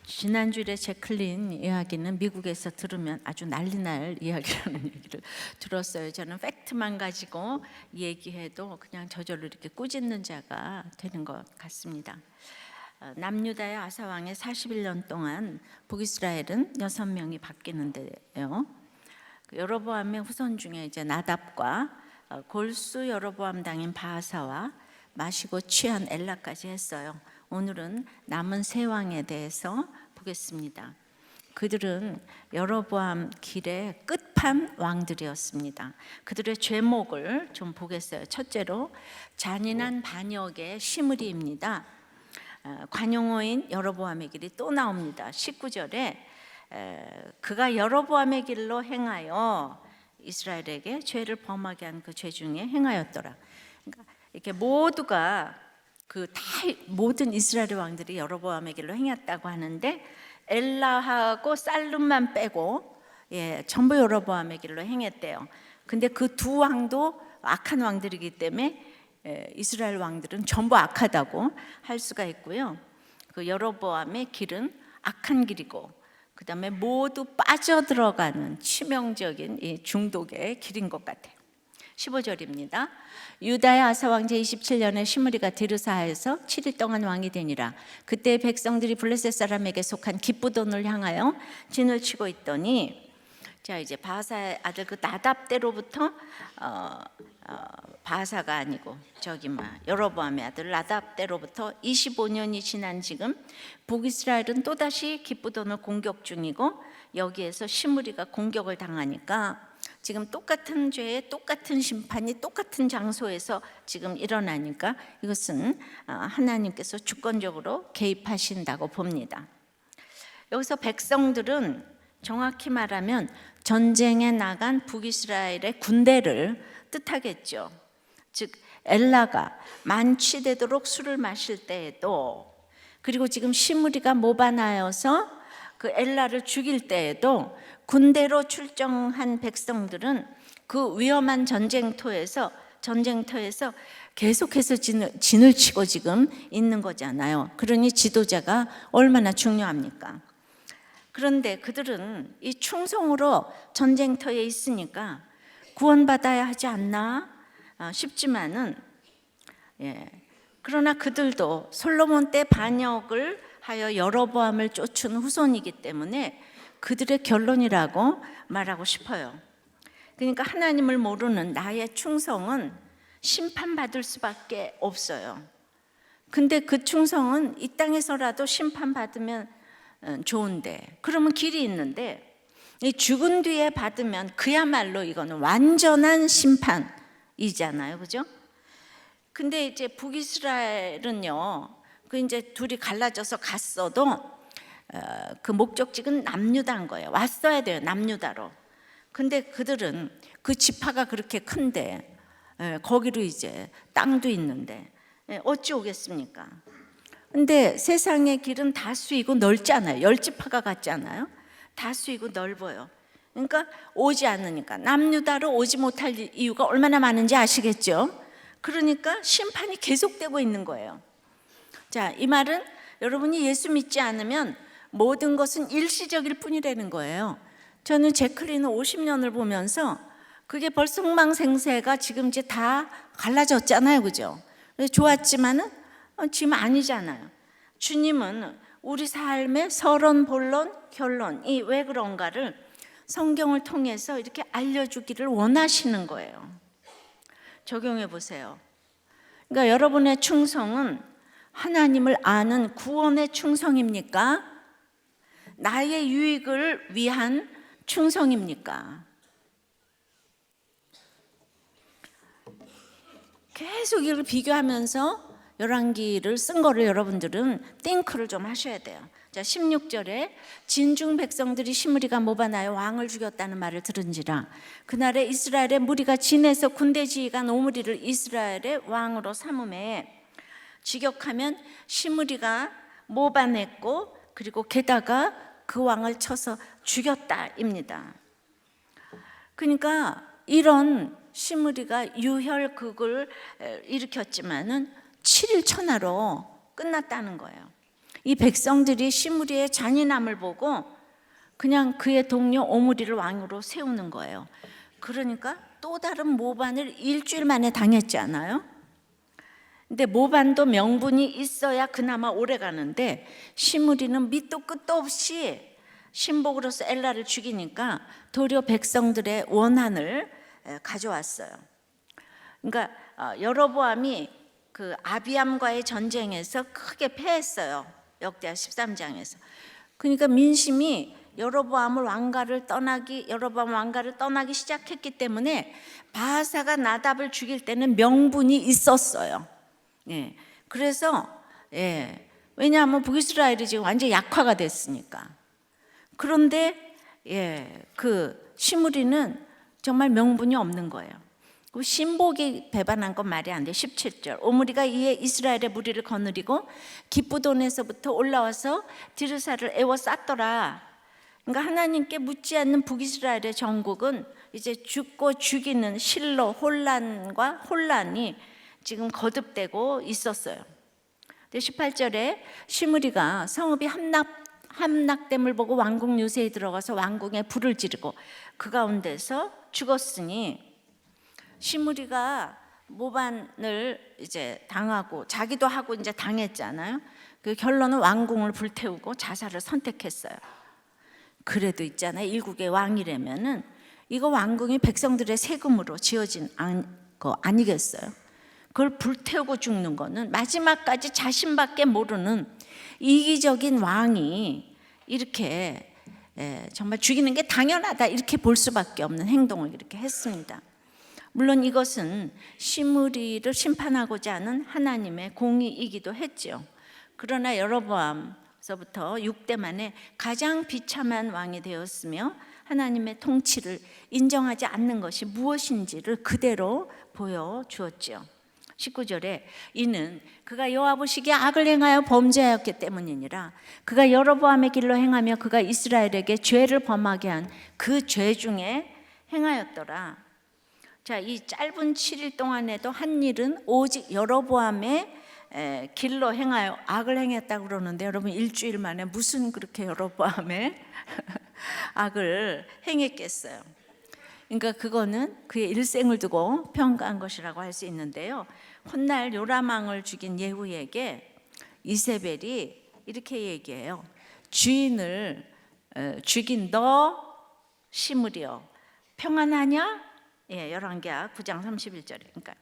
지난주에 제클린 이야기는 미국에서 들으면 아주 난리 날 이야기라는 얘기를 들었어요. 저는 팩트만 가지고 얘기해도 그냥 저절로 이렇게 꾸짖는 자가 되는 것 같습니다. 남유다의 아사왕의 41년 동안 북이스라엘은 6명이 바뀌는데요. 여로보암의 후손 중에 이제 나답과 골수 여로보암 당인 바하사와 마시고 취한 엘라까지 했어요. 오늘은 남은 세 왕에 대해서 보겠습니다. 그들은 여로보암 길의 끝판 왕들이었습니다. 그들의 죄목을 좀 보겠어요. 첫째로 잔인한 반역의 시무리입니다. 관용어인 여로보암의 길이 또 나옵니다. 19절에 그가 여로보암의 길로 행하여 이스라엘에게 죄를 범하게 한 그 죄 중에 행하였더라. 그러니까 이렇게 모두가 모든 이스라엘 왕들이 여로보암의 길로 행했다고 하는데 엘라하고 살룸만 빼고 전부 여로보암의 길로 행했대요. 근데 그 두 왕도 악한 왕들이기 때문에 이스라엘 왕들은 전부 악하다고 할 수가 있고요. 그 여로보암의 길은 악한 길이고 그 다음에 모두 빠져들어가는 치명적인 이 중독의 길인 것 같아요. 15절입니다. 유다의 아사왕 제27년에 시므리가 디르사에서 7일 동안 왕이 되니라. 그때 백성들이 블레셋 사람에게 속한 기브돈을 향하여 진을 치고 있더니, 자 이제 바하사의 아들 그 나답대로부터 바하사가 아니고 여로보암의 아들 나답대로부터 25년이 지난 지금 북이스라엘은 또다시 기브돈을 공격 중이고 여기에서 시므리가 공격을 당하니까 지금 똑같은 죄에 똑같은 심판이 똑같은 장소에서 지금 일어나니까 이것은 하나님께서 주권적으로 개입하신다고 봅니다. 여기서 백성들은 정확히 말하면 전쟁에 나간 북이스라엘의 군대를 뜻하겠죠. 즉 엘라가 만취되도록 술을 마실 때에도, 그리고 지금 시므리가 모반하여서 그 엘라를 죽일 때에도 군대로 출정한 백성들은 그 위험한 전쟁터에서 계속해서 진을 치고 지금 있는 거잖아요. 그러니 지도자가 얼마나 중요합니까? 그런데 그들은 이 충성으로 전쟁터에 있으니까 구원받아야 하지 않나 싶지만은 그러나 그들도 솔로몬 때 반역을 하여 여로보암을 쫓은 후손이기 때문에 그들의 결론이라고 말하고 싶어요. 그러니까 하나님을 모르는 나의 충성은 심판받을 수밖에 없어요. 근데 그 충성은 이 땅에서라도 심판받으면 좋은데, 그러면 길이 있는데 이 죽은 뒤에 받으면 그야말로 이거는 완전한 심판이잖아요. 그죠? 근데 이제 북이스라엘은요, 그 이제 둘이 갈라져서 갔어도 그 목적지는 남유다인 거예요. 왔어야 돼요, 남유다로. 근데 그들은 그 지파가 그렇게 큰데 거기로 이제 땅도 있는데 어찌 오겠습니까? 근데 세상의 길은 다수이고 넓잖아요. 10지파가 같잖아요. 다수이고 넓어요. 그러니까 오지 않으니까, 남유다로 오지 못할 이유가 얼마나 많은지 아시겠죠? 그러니까 심판이 계속되고 있는 거예요. 자, 이 말은 여러분이 예수 믿지 않으면 모든 것은 일시적일 뿐이라는 거예요. 저는 제클린은 50년을 보면서 그게 벌써 흥망생쇠가 지금 이제 다 갈라졌잖아요. 그죠? 좋았지만은 지금 아니잖아요. 주님은 우리 삶의 서론, 본론, 결론이 왜 그런가를 성경을 통해서 이렇게 알려주기를 원하시는 거예요. 적용해 보세요. 그러니까 여러분의 충성은 하나님을 아는 구원의 충성입니까? 나의 유익을 위한 충성입니까? 계속 이걸 비교하면서 열왕기를 쓴 거를 여러분들은 띵크를 좀 하셔야 돼요. 자, 16절에 진중 백성들이 시므리가 모반하여 왕을 죽였다는 말을 들은지라. 그날에 이스라엘의 무리가 진에서 군대 지휘관 오므리를 이스라엘의 왕으로 삼음에, 직역하면 시므리가 모반했고 그리고 게다가 그 왕을 쳐서 죽였다입니다. 그러니까 이런 시므리가 유혈극을 일으켰지만은 7일 천하로 끝났다는 거예요. 이 백성들이 시므리의 잔인함을 보고 그냥 그의 동료 오므리를 왕으로 세우는 거예요. 그러니까 또 다른 모반을 일주일 만에 당했지 않아요? 근데 모반도 명분이 있어야 그나마 오래 가는데 시므리는 밑도 끝도 없이 신복으로서 엘라를 죽이니까 도리어 백성들의 원한을 가져왔어요. 그러니까 여로보암이 그 아비암과의 전쟁에서 크게 패했어요. 역대하 13장에서. 그러니까 민심이 여로보암 왕가를 떠나기 시작했기 때문에 바사가 나답을 죽일 때는 명분이 있었어요. 예. 그래서 왜냐하면 북이스라엘이 지금 완전 약화가 됐으니까. 그런데 그 시므리는 정말 명분이 없는 거예요. 신복이 배반한 건 말이 안 돼. 17절 오므리가 이에 이스라엘의 무리를 거느리고 기브돈에서부터 올라와서 디르사를 에워 쌌더라. 그러니까 하나님께 묻지 않는 북이스라엘의 정국은 이제 죽고 죽이는 실로 혼란이 지금 거듭되고 있었어요. 18절에 시므리가 성읍이 함락됨을 보고 왕궁 유세에 들어가서 왕궁에 불을 지르고 그 가운데서 죽었으니, 시므리가 모반을 이제 당하고 자기도 하고 이제 당했잖아요. 그 결론은 왕궁을 불태우고 자살을 선택했어요. 그래도 있잖아요, 일국의 왕이라면은 이거 왕궁이 백성들의 세금으로 지어진 거 아니겠어요? 그걸 불태우고 죽는 거는 마지막까지 자신밖에 모르는 이기적인 왕이 이렇게 정말 죽이는 게 당연하다 이렇게 볼 수밖에 없는 행동을 이렇게 했습니다. 물론 이것은 시므리를 심판하고자 하는 하나님의 공의이기도 했죠. 그러나 여로보암서부터 6대 만에 가장 비참한 왕이 되었으며 하나님의 통치를 인정하지 않는 것이 무엇인지를 그대로 보여주었죠. 19절에 이는 그가 여호와 보시기에 악을 행하여 범죄하였기 때문이니라. 그가 여로보암의 길로 행하며 그가 이스라엘에게 죄를 범하게 한 그 죄 중에 행하였더라. 자, 이 짧은 7일 동안에도 한 일은 오직 여로보암의 길로 행하여 악을 행했다고 그러는데, 여러분 일주일 만에 무슨 그렇게 여로보암의 악을 행했겠어요? 그러니까 그거는 그의 일생을 두고 평가한 것이라고 할 수 있는데요. 훗날 요람왕을 죽인 예후에게 이세벨이 이렇게 얘기해요. 주인을 죽인 너 시므리여 평안하냐? 열왕기하 9장 31절에. 그러니까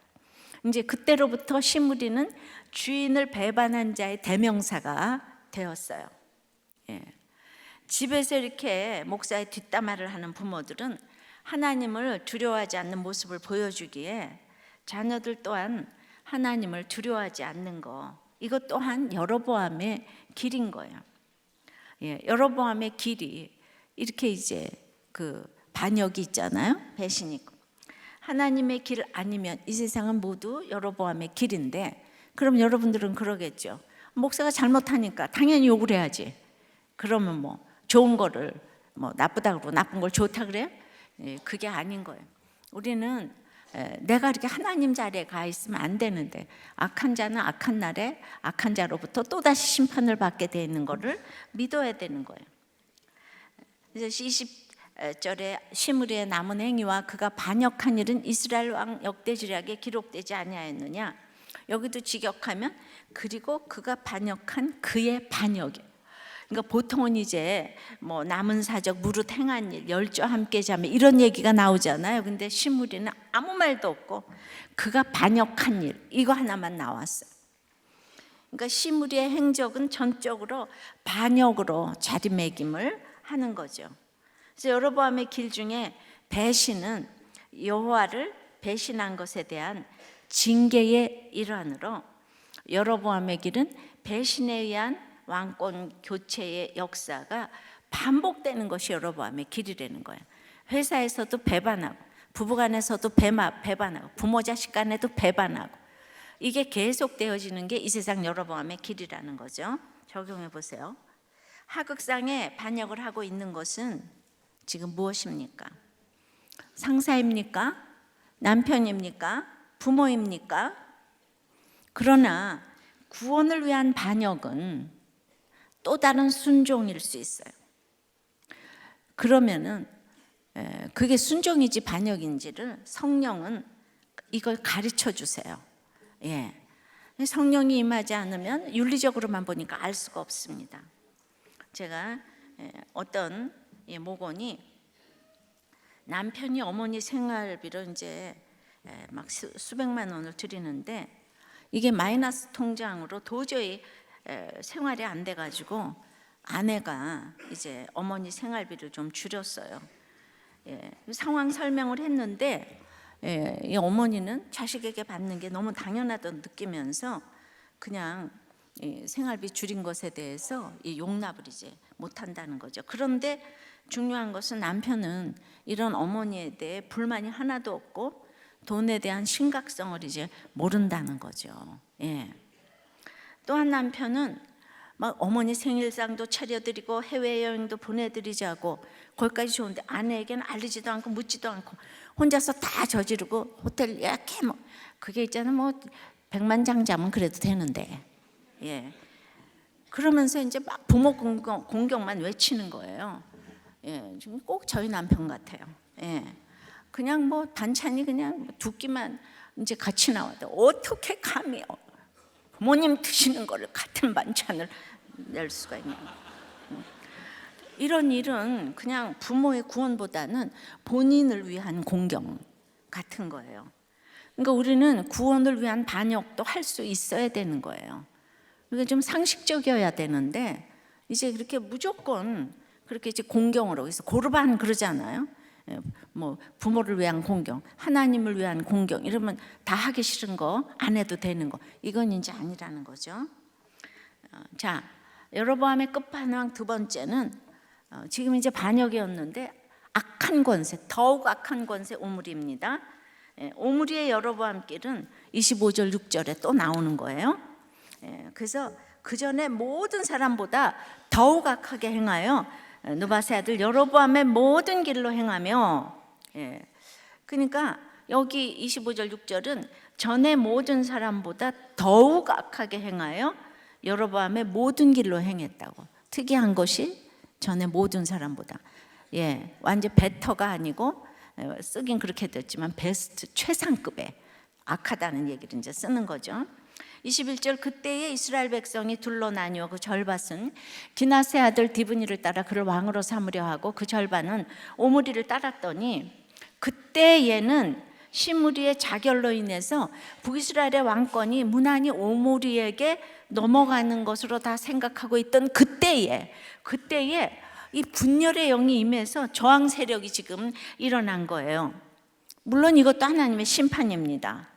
이제 그때로부터 시므리는 주인을 배반한 자의 대명사가 되었어요. 집에서 이렇게 목사의 뒷담화를 하는 부모들은 하나님을 두려워하지 않는 모습을 보여주기에 자녀들 또한 하나님을 두려워하지 않는 거, 이것 또한 여로보암의 길인 거예요. 여로보암의 길이 이렇게 이제 그 반역이 있잖아요. 배신이 있고. 하나님의 길 아니면 이 세상은 모두 여로보암의 길인데, 그럼 여러분들은 그러겠죠. 목사가 잘못하니까 당연히 욕을 해야지. 그러면 뭐 좋은 거를 뭐 나쁘다 그러고 나쁜 걸 좋다 그래요? 그게 아닌 거예요. 우리는 내가 이렇게 하나님 자리에 가 있으면 안 되는데, 악한 자는 악한 날에 악한 자로부터 또다시 심판을 받게 되어 있는 거를 믿어야 되는 거예요. 그래서 20절에 시므리의 남은 행위와 그가 반역한 일은 이스라엘 왕 역대지략에 기록되지 아니하였느냐. 여기도 직역하면 그리고 그가 반역한 그의 반역이에요. 그러니까 보통은 이제 뭐 남은 사적 무릇 행한 일, 열조 함께 자매 이런 얘기가 나오잖아요. 근데 시므리는 아무 말도 없고 그가 반역한 일, 이거 하나만 나왔어요. 그러니까 시므리의 행적은 전적으로 반역으로 자리매김을 하는 거죠. 그래서 여로보암의 길 중에 배신은 여호와를 배신한 것에 대한 징계의 일환으로, 여로보암의 길은 배신에 의한 왕권 교체의 역사가 반복되는 것이 여로보암의 길이라는 거예요. 회사에서도 배반하고, 부부간에서도 배반하고, 부모 자식 간에도 배반하고, 이게 계속되어지는 게 이 세상 여로보암의 길이라는 거죠. 적용해 보세요. 하극상에 반역을 하고 있는 것은 지금 무엇입니까? 상사입니까? 남편입니까? 부모입니까? 그러나 구원을 위한 반역은 또 다른 순종일 수 있어요. 그러면은 그게 순종인지 반역인지를 성령은 이걸 가르쳐 주세요. 예. 성령이 임하지 않으면 윤리적으로만 보니까 알 수가 없습니다. 제가 어떤 목원이 남편이 어머니 생활비로 이제 막 수백만 원을 드리는데 이게 마이너스 통장으로 도저히 생활이 안 돼가지고 아내가 이제 어머니 생활비를 좀 줄였어요. 상황 설명을 했는데 이 어머니는 자식에게 받는 게 너무 당연하다고 느끼면서 그냥 생활비 줄인 것에 대해서 용납을 이제 못한다는 거죠. 그런데 중요한 것은 남편은 이런 어머니에 대해 불만이 하나도 없고 돈에 대한 심각성을 이제 모른다는 거죠. 또 한 남편은 막 어머니 생일상도 차려드리고 해외여행도 보내드리자고 거기까지 좋은데 아내에게는 알리지도 않고 묻지도 않고 혼자서 다 저지르고 호텔 예약해 뭐 그게 있잖아 뭐 백만장자면 그래도 되는데 그러면서 이제 막 부모 공경만 외치는 거예요. 지금 꼭 저희 남편 같아요. 그냥 뭐 반찬이 그냥 두 끼만 이제 같이 나와도 어떻게 감히 부모님 드시는 거를 같은 반찬을 낼 수가 있냐. 이런 일은 그냥 부모의 구원보다는 본인을 위한 공경 같은 거예요. 그러니까 우리는 구원을 위한 반역도 할 수 있어야 되는 거예요. 그러니까 좀 상식적이어야 되는데 이제 그렇게 무조건 그렇게 이제 공경으로 그래서 고르반 그러잖아요. 뭐 부모를 위한 공경, 하나님을 위한 공경 이러면 다 하기 싫은 거 안 해도 되는 거 이건 이제 아니라는 거죠. 자, 여로보암의 끝판왕 두 번째는 지금 이제 반역이었는데 악한 권세, 더욱 악한 권세 오므리입니다. 오므리의 여로보암길은 25절 6절에 또 나오는 거예요. 그래서 그 전에 모든 사람보다 더욱 악하게 행하여 느바세 아들 여로보암의 모든 길로 행하며 그러니까 여기 25절 6절은 전에 모든 사람보다 더욱 악하게 행하여 여로보암의 모든 길로 행했다고. 특이한 것이 전에 모든 사람보다 완전 베터가 아니고 쓰긴 그렇게 됐지만 베스트 최상급의 악하다는 얘기를 이제 쓰는 거죠. 21절 그때에 이스라엘 백성이 둘로 나뉘어 그 절반은 기나세 아들 디브니를 따라 그를 왕으로 삼으려 하고 그 절반은 오므리를 따랐더니 그때에는 시므리의 자결로 인해서 북이스라엘의 왕권이 무난히 오므리에게 넘어가는 것으로 다 생각하고 있던 그때에 이 분열의 영이 임해서 저항 세력이 지금 일어난 거예요. 물론 이것도 하나님의 심판입니다.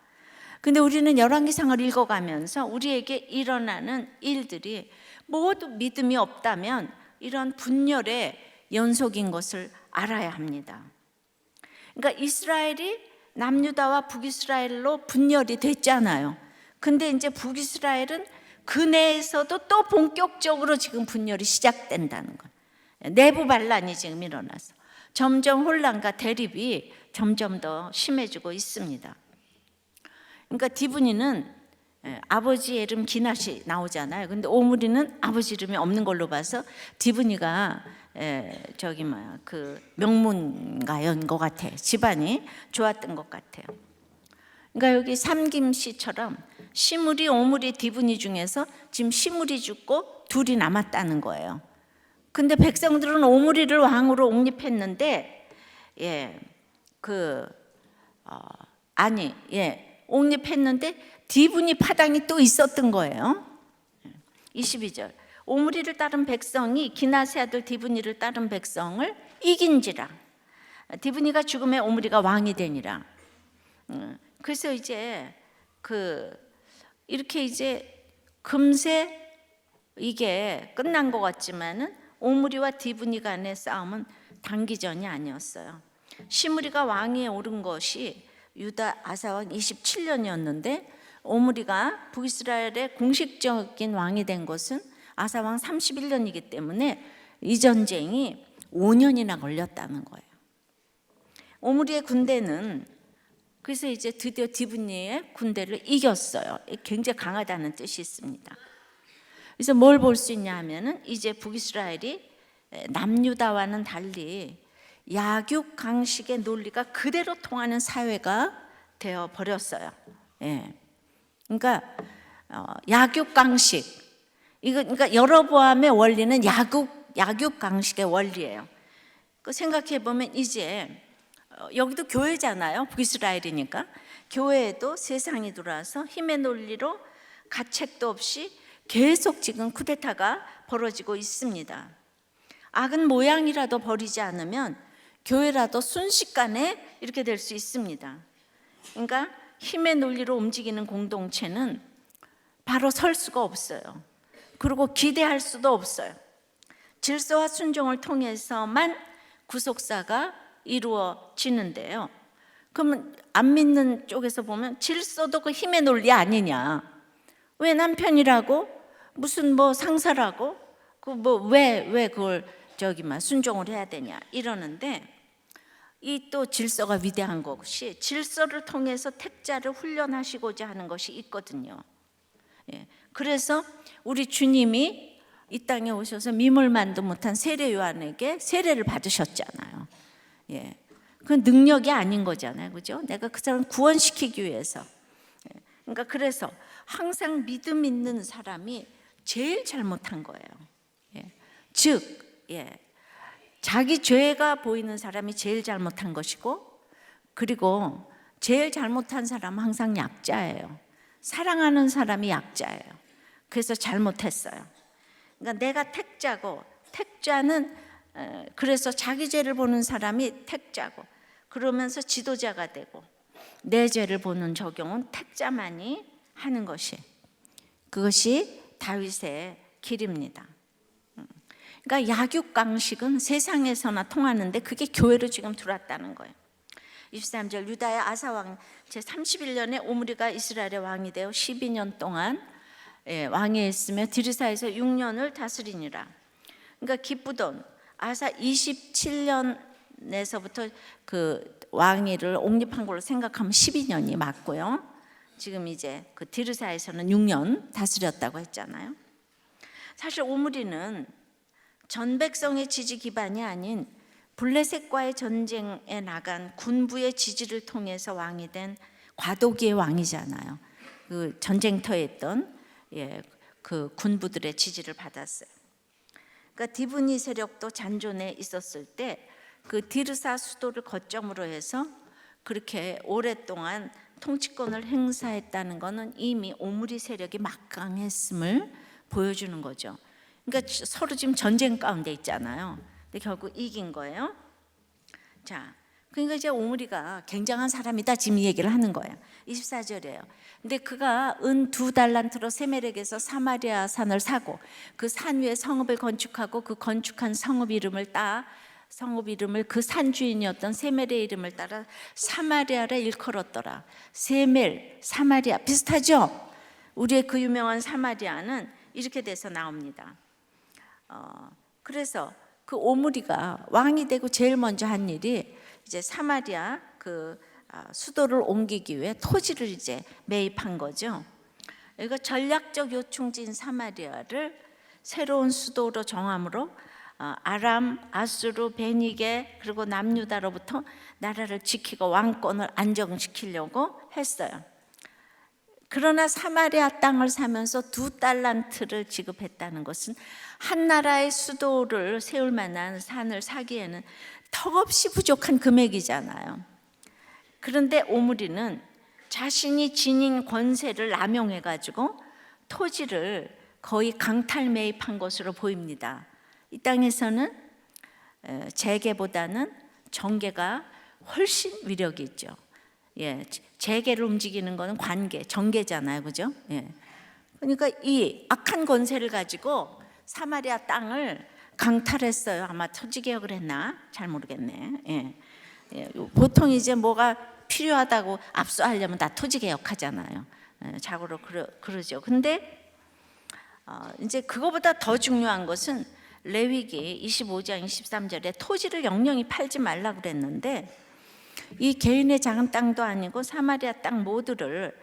근데 우리는 열왕기상을 읽어가면서 우리에게 일어나는 일들이 모두 믿음이 없다면 이런 분열의 연속인 것을 알아야 합니다. 그러니까 이스라엘이 남유다와 북이스라엘로 분열이 됐잖아요. 근데 이제 북이스라엘은 그 내에서도 또 본격적으로 지금 분열이 시작된다는 거예요. 내부 반란이 지금 일어나서 점점 혼란과 대립이 점점 더 심해지고 있습니다. 그러니까 디브니는 아버지 이름 기낫이 나오잖아요. 근데 오므리는 아버지 이름이 없는 걸로 봐서 디브니가 그 명문가였던 것 같아. 집안이 좋았던 것 같아요. 그러니까 여기 삼김씨처럼 시므리, 오므리, 디브니 중에서 지금 시므리 죽고 둘이 남았다는 거예요. 근데 백성들은 오므리를 왕으로 옹립했는데 옹립했는데 디브니 파당이 또 있었던 거예요. 22절 오므리를 따른 백성이 기나세 아들 디브니를 따른 백성을 이긴지라 디브니가 죽음에 오므리가 왕이 되니라. 그래서 이제 이렇게 이제 금세 이게 끝난 것 같지만은 오므리와 디브니 간의 싸움은 단기전이 아니었어요. 시므리가 왕위에 오른 것이 유다 아사왕 27년이었는데 오므리가 북이스라엘의 공식적인 왕이 된 것은 아사왕 31년이기 때문에 이 전쟁이 5년이나 걸렸다는 거예요. 오므리의 군대는 그래서 이제 드디어 디브니의 군대를 이겼어요. 굉장히 강하다는 뜻이 있습니다. 그래서 뭘 볼 수 있냐 하면은 이제 북이스라엘이 남유다와는 달리 약육강식의 논리가 그대로 통하는 사회가 되어 버렸어요. 예. 그러니까 약육강식, 이거 그러니까 여로보암의 원리는 약육강식의 원리예요. 그 생각해 보면 이제 여기도 교회잖아요. 북이스라엘이니까 교회에도 세상이 들어와서 힘의 논리로 가책도 없이 계속 지금 쿠데타가 벌어지고 있습니다. 악은 모양이라도 버리지 않으면 교회라도 순식간에 이렇게 될 수 있습니다. 그러니까 힘의 논리로 움직이는 공동체는 바로 설 수가 없어요. 그리고 기대할 수도 없어요. 질서와 순종을 통해서만 구속사가 이루어지는데요. 그러면 안 믿는 쪽에서 보면 질서도 그 힘의 논리 아니냐? 왜 남편이라고 무슨 뭐 상사라고 그 뭐 왜 그걸 순종을 해야 되냐 이러는데, 이 또 질서가 위대한 것이 질서를 통해서 택자를 훈련하시고자 하는 것이 있거든요. 예. 그래서 우리 주님이 이 땅에 오셔서 미물만도 못한 세례 요한에게 세례를 받으셨잖아요. 예. 그 능력이 아닌 거잖아요, 그죠? 내가 그 사람 구원시키기 위해서. 예. 그러니까 그래서 항상 믿음 있는 사람이 제일 잘못한 거예요. 예. 즉, 자기 죄가 보이는 사람이 제일 잘못한 것이고, 그리고 제일 잘못한 사람은 항상 약자예요. 사랑하는 사람이 약자예요. 그래서 잘못했어요. 그러니까 내가 택자고, 택자는 그래서 자기 죄를 보는 사람이 택자고, 그러면서 지도자가 되고, 내 죄를 보는 적용은 택자만이 하는 것이, 그것이 다윗의 길입니다. 그러니까 약육강식은 세상에서나 통하는데 그게 교회로 지금 들어왔다는 거예요. 23절 유다의 아사왕 제31년에 오므리가 이스라엘의 왕이 되어 12년 동안 왕위에 있으며 디르사에서 6년을 다스리니라. 그러니까 기쁘던 아사 27년에서부터 그 왕위를 옹립한 걸로 생각하면 12년이 맞고요. 지금 이제 그 디르사에서는 6년 다스렸다고 했잖아요. 사실 오므리는 전 백성의 지지 기반이 아닌 블레셋과의 전쟁에 나간 군부의 지지를 통해서 왕이 된 과도기의 왕이잖아요. 그 전쟁터에 있던 그 군부들의 지지를 받았어요. 그러니까 디브니 세력도 잔존에 있었을 때 그 디르사 수도를 거점으로 해서 그렇게 오랫동안 통치권을 행사했다는 것은 이미 오므리 세력이 막강했음을 보여주는 거죠. 그러니까 서로 지금 전쟁 가운데 있잖아요. 근데 결국 이긴 거예요. 자, 그러니까 이제 오므리가 굉장한 사람이다 지금 이 얘기를 하는 거예요. 24절이에요. 근데 그가 은 2달란트로 세멜에게서 사마리아 산을 사고 그 산 위에 성읍을 건축하고 그 건축한 성읍 이름을 그 산 주인이었던 세멜의 이름을 따라 사마리아라 일컬었더라. 세멜, 사마리아 비슷하죠? 우리의 그 유명한 사마리아는 이렇게 돼서 나옵니다. 그래서 그 오므리가 왕이 되고 제일 먼저 한 일이 이제 사마리아 그 수도를 옮기기 위해 토지를 이제 매입한 거죠. 그러니까 전략적 요충지인 사마리아를 새로운 수도로 정함으로 아람, 아수르, 베니게 그리고 남유다로부터 나라를 지키고 왕권을 안정시키려고 했어요. 그러나 사마리아 땅을 사면서 2달란트를 지급했다는 것은 한 나라의 수도를 세울 만한 산을 사기에는 턱없이 부족한 금액이잖아요. 그런데 오므리는 자신이 지닌 권세를 남용해가지고 토지를 거의 강탈 매입한 것으로 보입니다. 이 땅에서는 재계보다는 정계가 훨씬 위력이 있죠. 재계를 움직이는 것은 관계, 정계잖아요, 그죠? 그러니까 이 악한 권세를 가지고 사마리아 땅을 강탈했어요. 아마 토지개혁을 했나? 잘 모르겠네. 보통 이제 뭐가 필요하다고 압수하려면 다 토지개혁하잖아요. 자고로 그러죠. 근데 이제 그거보다 더 중요한 것은 레위기 25장 23절에 토지를 영영히 팔지 말라고 그랬는데 이 개인의 작은 땅도 아니고 사마리아 땅 모두를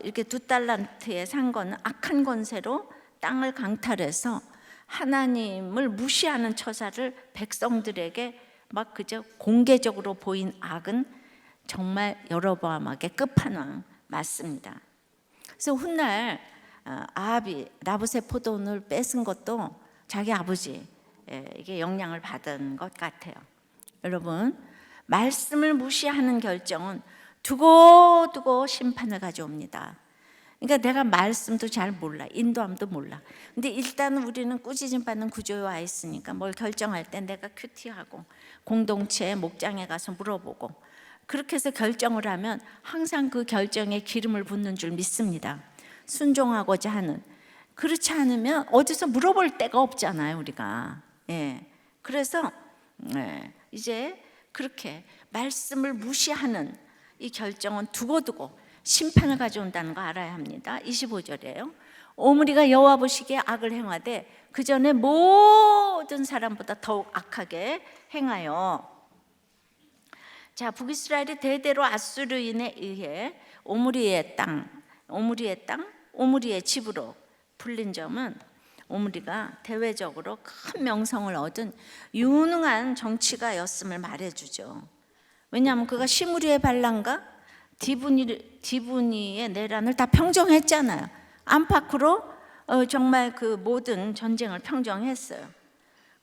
이렇게 2달란트에 산 거는 악한 권세로 땅을 강탈해서 하나님을 무시하는 처사를 백성들에게 막 그저 공개적으로 보인 악은 정말 여로보암에게 끝판왕 맞습니다. 그래서 훗날 아합이 나봇의 포도원을 뺏은 것도 자기 아버지에게 영향을 받은 것 같아요. 여러분, 말씀을 무시하는 결정은 두고두고 심판을 가져옵니다. 그러니까 내가 말씀도 잘 몰라, 인도함도 몰라. 근데 일단 우리는 꾸짖음 받는 구조에 와 있으니까 뭘 결정할 때 내가 큐티하고 공동체 목장에 가서 물어보고 그렇게 해서 결정을 하면 항상 그 결정에 기름을 붓는 줄 믿습니다. 순종하고자 하는. 그렇지 않으면 어디서 물어볼 데가 없잖아요, 우리가. 그래서 이제 그렇게 말씀을 무시하는 이 결정은 두고두고 심판을 가져온다는 거 알아야 합니다. 25절이에요. 오므리가 여호와 보시기에 악을 행하되 그 전에 모든 사람보다 더욱 악하게 행하여. 자, 북이스라엘이 대대로 아수르인에 의해 오므리의 땅, 오므리의 집으로 불린 점은 오므리가 대외적으로 큰 명성을 얻은 유능한 정치가였음을 말해주죠. 왜냐하면 그가 시므리의 반란과 디브니의 내란을 다 평정했잖아요. 안팎으로 정말 그 모든 전쟁을 평정했어요.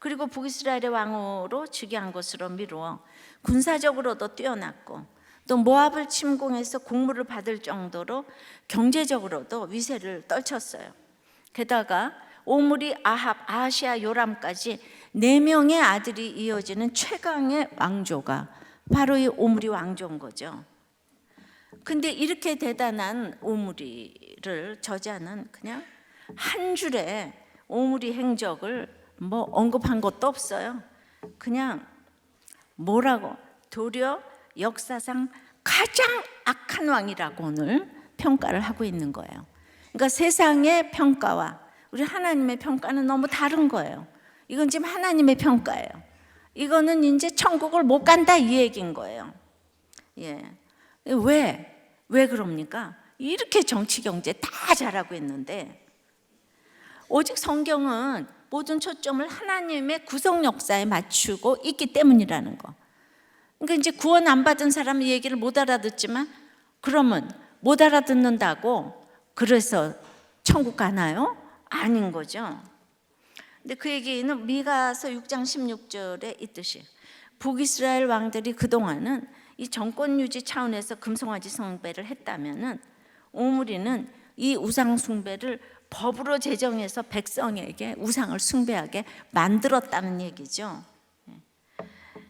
그리고 북이스라엘의 왕으로 즉위한 것으로 미루어 군사적으로도 뛰어났고 또 모압을 침공해서 공물을 받을 정도로 경제적으로도 위세를 떨쳤어요. 게다가 오므리, 아합, 아하시아, 요람까지 4명의 아들이 이어지는 최강의 왕조가 바로 이 오므리 왕조인 거죠. 근데 이렇게 대단한 오므리를 저자는 그냥 한 줄에 오므리 행적을 뭐 언급한 것도 없어요. 그냥 뭐라고 도리어 역사상 가장 악한 왕이라고 오늘 평가를 하고 있는 거예요. 그러니까 세상의 평가와 우리 하나님의 평가는 너무 다른 거예요. 이건 지금 하나님의 평가예요. 이거는 이제 천국을 못 간다 이 얘기인 거예요. 왜 그럽니까? 이렇게 정치 경제 다 잘하고 있는데 오직 성경은 모든 초점을 하나님의 구속 역사에 맞추고 있기 때문이라는 거. 그러니까 이제 구원 안 받은 사람은 이 얘기를 못 알아듣지만 그러면 못 알아듣는다고 그래서 천국 가나요? 아닌 거죠. 근데 그 얘기는 미가서 6장 16절에 있듯이 북이스라엘 왕들이 그동안은 이 정권 유지 차원에서 금송아지 숭배를 했다면은 오므리는 이 우상 숭배를 법으로 제정해서 백성에게 우상을 숭배하게 만들었다는 얘기죠.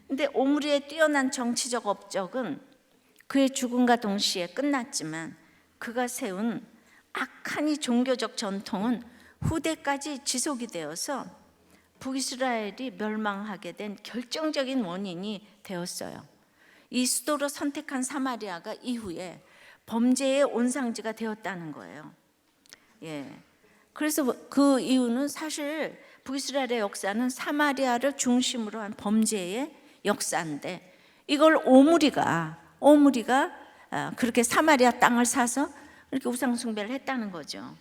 근데 오므리의 뛰어난 정치적 업적은 그의 죽음과 동시에 끝났지만 그가 세운 악한 이 종교적 전통은 후대까지 지속이 되어서 북이스라엘이 멸망하게 된 결정적인 원인이 되었어요. 이 수도로 선택한 사마리아가 이후에 범죄의 온상지가 되었다는 거예요. 그래서 그 이유는 사실 북이스라엘의 역사는 사마리아를 중심으로 한 범죄의 역사인데 이걸 오므리가 그렇게 사마리아 땅을 사서 이렇게 우상 숭배를 했다는 거죠.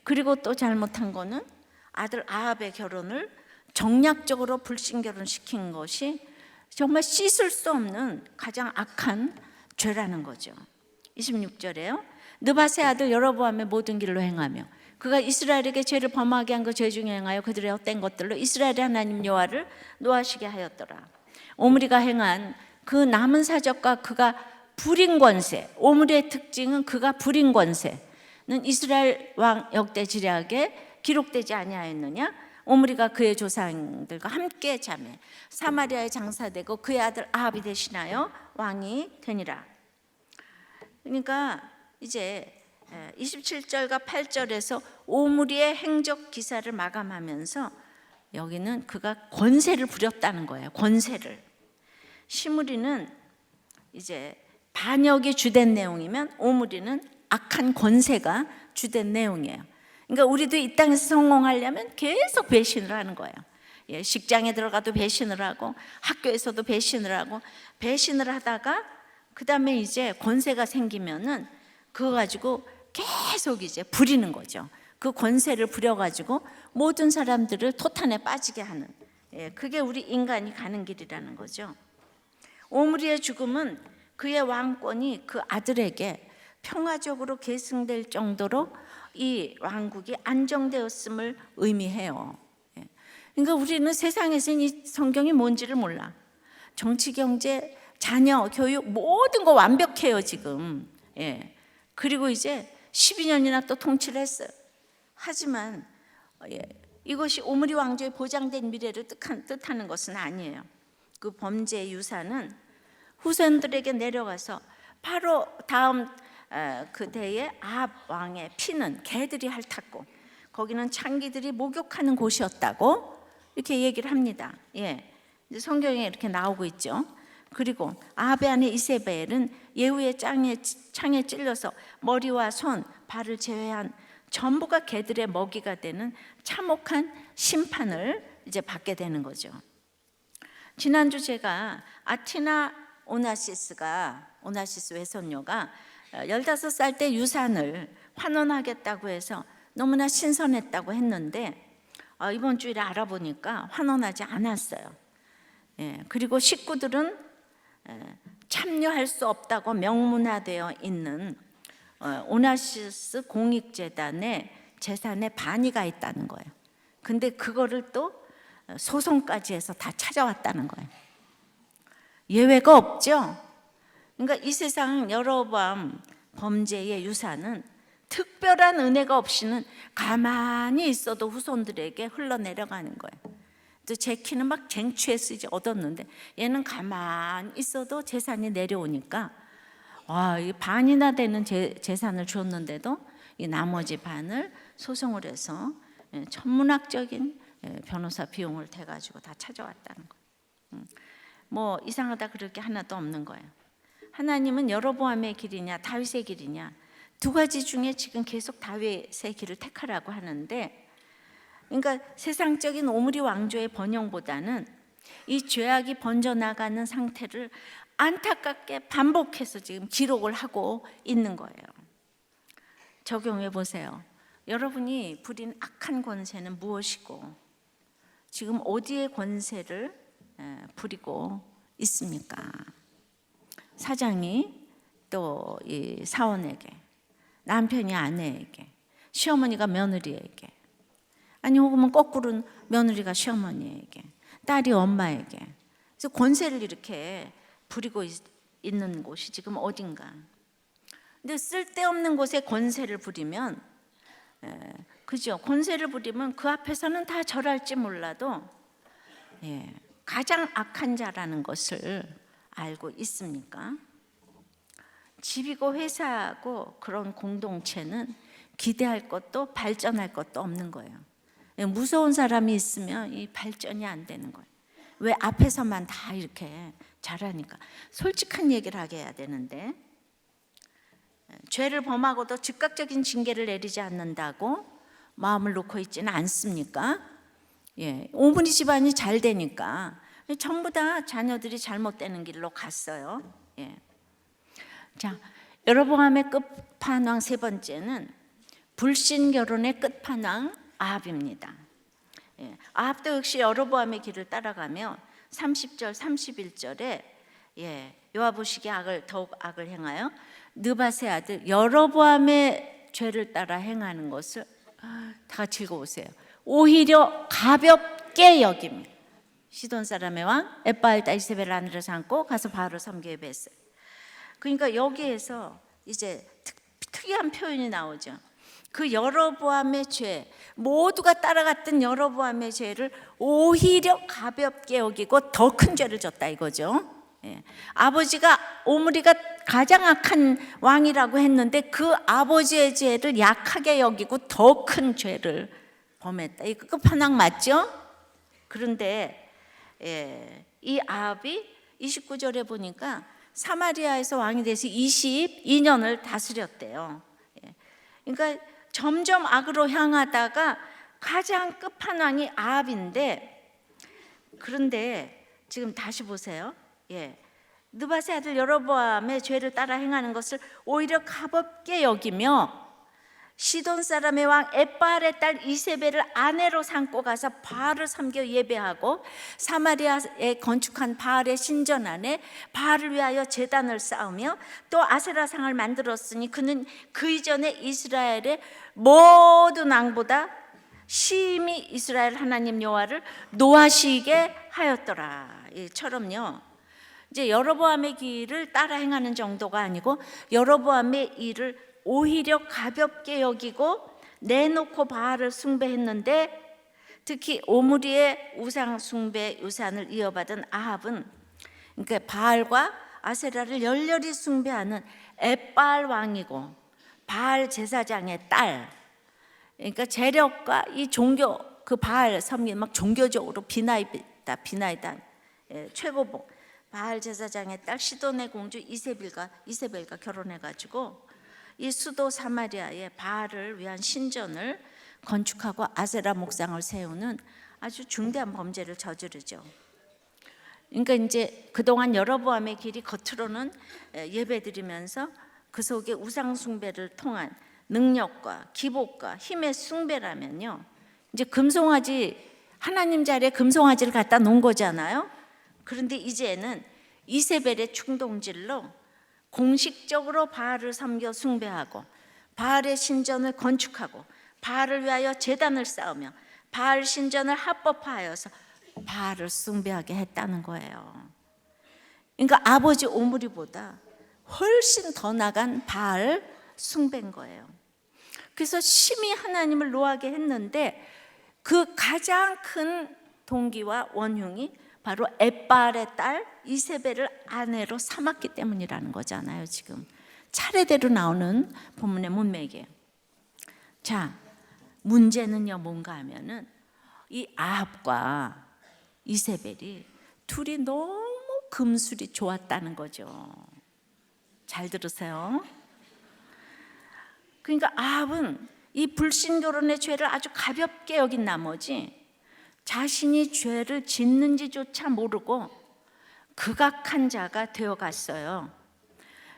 그리고 또 잘못한 거는 아들 아합의 결혼을 정략적으로 불신 결혼시킨 것이 정말 씻을 수 없는 가장 악한 죄라는 거죠. 26절에요. 느밧의 아들 여로보암의 모든 길로 행하며 그가 이스라엘에게 죄를 범하게 한 그 죄 중에 행하여 그들의 헛된 것들로 이스라엘의 하나님 여호와를 노하시게 하였더라. 오므리가 행한 그 남은 사적과 그가 부린 권세, 오므리의 특징은 그가 부린 권세는 이스라엘 왕 역대 지략에 기록되지 아니하였느냐? 오므리가 그의 조상들과 함께 자매 사마리아에 장사되고 그의 아들 아합이 대신하여 왕이 되니라. 그러니까 이제 27절과 8절에서 오므리의 행적 기사를 마감하면서 여기는 그가 권세를 부렸다는 거예요. 권세를. 시므리는 이제 반역이 주된 내용이면 오므리는 악한 권세가 주된 내용이에요. 그러니까 우리도 이 땅에서 성공하려면 계속 배신을 하는 거예요. 직장에 들어가도 배신을 하고 학교에서도 배신을 하고 배신을 하다가 그 다음에 이제 권세가 생기면은 그거 가지고 계속 이제 부리는 거죠. 그 권세를 부려가지고 모든 사람들을 토탄에 빠지게 하는, 그게 우리 인간이 가는 길이라는 거죠. 오므리의 죽음은 그의 왕권이 그 아들에게 평화적으로 계승될 정도로 이 왕국이 안정되었음을 의미해요. 그러니까 우리는 세상에서는 이 성경이 뭔지를 몰라. 정치, 경제, 자녀, 교육 모든 거 완벽해요 지금. 그리고 이제 12년이나 또 통치를 했어요. 하지만 이것이 오므리 왕조의 보장된 미래를 뜻하는 것은 아니에요. 그 범죄의 유산은 후손들에게 내려가서 바로 다음 그 대에 아합 왕의 피는 개들이 핥았고 거기는 창기들이 목욕하는 곳이었다고 이렇게 얘기를 합니다. 성경에 이렇게 나오고 있죠. 그리고 아합의 아내 이세벨은 예후의 창에 찔려서 머리와 손, 발을 제외한 전부가 개들의 먹이가 되는 참혹한 심판을 이제 받게 되는 거죠. 지난주 제가 아티나 오나시스 외손녀가 15살 때 유산을 환원하겠다고 해서 너무나 신선했다고 했는데 이번 주일에 알아보니까 환원하지 않았어요. 그리고 식구들은 참여할 수 없다고 명문화되어 있는 오나시스 공익재단의 재산의 반이 가 있다는 거예요. 근데 그거를 또 소송까지 해서 다 찾아왔다는 거예요. 예외가 없죠. 그러니까 이 세상 여러번 범죄의 유산은 특별한 은혜가 없이는 가만히 있어도 후손들에게 흘러내려가는 거예요. 또 제키는 막 쟁취해서 이제 얻었는데 얘는 가만히 있어도 재산이 내려오니까 이 반이나 되는 재산을 줬는데도 이 나머지 반을 소송을 해서 천문학적인 변호사 비용을 대가지고 다 찾아왔다는 거예요. 뭐 이상하다 그럴 게 하나도 없는 거예요. 하나님은 여로보암의 길이냐 다윗의 길이냐 두 가지 중에 지금 계속 다윗의 길을 택하라고 하는데, 그러니까 세상적인 오므리 왕조의 번영보다는 이 죄악이 번져나가는 상태를 안타깝게 반복해서 지금 기록을 하고 있는 거예요. 적용해 보세요. 여러분이 부린 악한 권세는 무엇이고 지금 어디에 권세를 부리고 있습니까? 사장이 또 이 사원에게, 남편이 아내에게, 시어머니가 며느리에게, 아니 혹은 거꾸로는 며느리가 시어머니에게, 딸이 엄마에게, 그래서 권세를 이렇게 부리고 있는 곳이 지금 어딘가. 근데 쓸데없는 곳에 권세를 부리면, 그죠? 권세를 부리면 그 앞에서는 다 절할지 몰라도 가장 악한 자라는 것을 알고 있습니까? 집이고 회사고 그런 공동체는 기대할 것도 발전할 것도 없는 거예요. 무서운 사람이 있으면 이 발전이 안 되는 거예요. 왜 앞에서만 다 이렇게 잘하니까. 솔직한 얘기를 하게 해야 되는데, 죄를 범하고도 즉각적인 징계를 내리지 않는다고 마음을 놓고 있지는 않습니까? 오므리 집안이 잘 되니까 전부 다 자녀들이 잘못되는 길로 갔어요. 자, 여로보암의 끝판왕 세 번째는 불신 결혼의 끝판왕 아합입니다. 아합도 역시 여로보암의 길을 따라가며 30절 31절에 요아보식이 더욱 악을 행하여 느밧의 아들 여로보암의 죄를 따라 행하는 것을 다 같이 읽어보세요. 오히려 가볍게 여김. 시돈 사람의 왕 엣바알다 이세벨 아내를 삼고 가서 바알을 섬기게 했어요. 그러니까 여기에서 이제 특이한 표현이 나오죠. 그 여로보암의 죄, 모두가 따라갔던 여로보암의 죄를 오히려 가볍게 여기고 더 큰 죄를 졌다 이거죠. 아버지가 오므리가 가장 악한 왕이라고 했는데 그 아버지의 죄를 약하게 여기고 더 큰 죄를 범했다. 이거 끝판왕 맞죠? 그런데 이 아합이 29절에 보니까 사마리아에서 왕이 돼서 22년을 다스렸대요. 그러니까 점점 악으로 향하다가 가장 끝판왕이 아합인데, 그런데 지금 다시 보세요. 느밧의 아들 여로보암의 죄를 따라 행하는 것을 오히려 가볍게 여기며 시돈 사람의 왕 엣바알의 딸 이세벨을 아내로 삼고 가서 바알을 섬겨 예배하고 사마리아에 건축한 바알의 신전 안에 바알을 위하여 제단을 쌓으며 또 아세라상을 만들었으니 그는 그 이전에 이스라엘의 모든 왕보다 심히 이스라엘 하나님 여호와를 노하시게 하였더라. 이처럼요, 이제 여로보암의 길을 따라 행하는 정도가 아니고 여로보암의 일을 오히려 가볍게 여기고 내놓고 바알을 숭배했는데, 특히 오므리의 우상 숭배 유산을 이어받은 아합은, 그러니까 바알과 아세라를 열렬히 숭배하는 엣바알 왕이고 바알 제사장의 딸, 그러니까 재력과 이 종교, 그 바알 섬기 막 종교적으로 비나이다 최고봉 바알 제사장의 딸 시돈의 공주 이세벨과 결혼해가지고 이 수도 사마리아에 바알을 위한 신전을 건축하고 아세라 목상을 세우는 아주 중대한 범죄를 저지르죠. 그러니까 이제 그동안 여로보암의 길이 겉으로는 예배드리면서 그 속에 우상 숭배를 통한 능력과 기복과 힘의 숭배라면요, 이제 금송아지, 하나님 자리에 금송아지를 갖다 놓은 거잖아요. 그런데 이제는 이세벨의 충동질로 공식적으로 바알을 섬겨 숭배하고 바알의 신전을 건축하고 바알을 위하여 제단을 쌓으며 바알 신전을 합법화하여서 바알을 숭배하게 했다는 거예요. 그러니까 아버지 오므리보다 훨씬 더 나간 바알 숭배인 거예요. 그래서 심히 하나님을 노하게 했는데 그 가장 큰 동기와 원흉이 바로 엣바알의 딸 이세벨을 아내로 삼았기 때문이라는 거잖아요. 지금 차례대로 나오는 본문의 문맥이에요. 자, 문제는요 뭔가 하면은 이 아합과 이세벨이 둘이 너무 금술이 좋았다는 거죠. 잘 들으세요. 그러니까 아합은 이 불신결혼의 죄를 아주 가볍게 여긴 나머지 자신이 죄를 짓는지조차 모르고 극악한 자가 되어갔어요.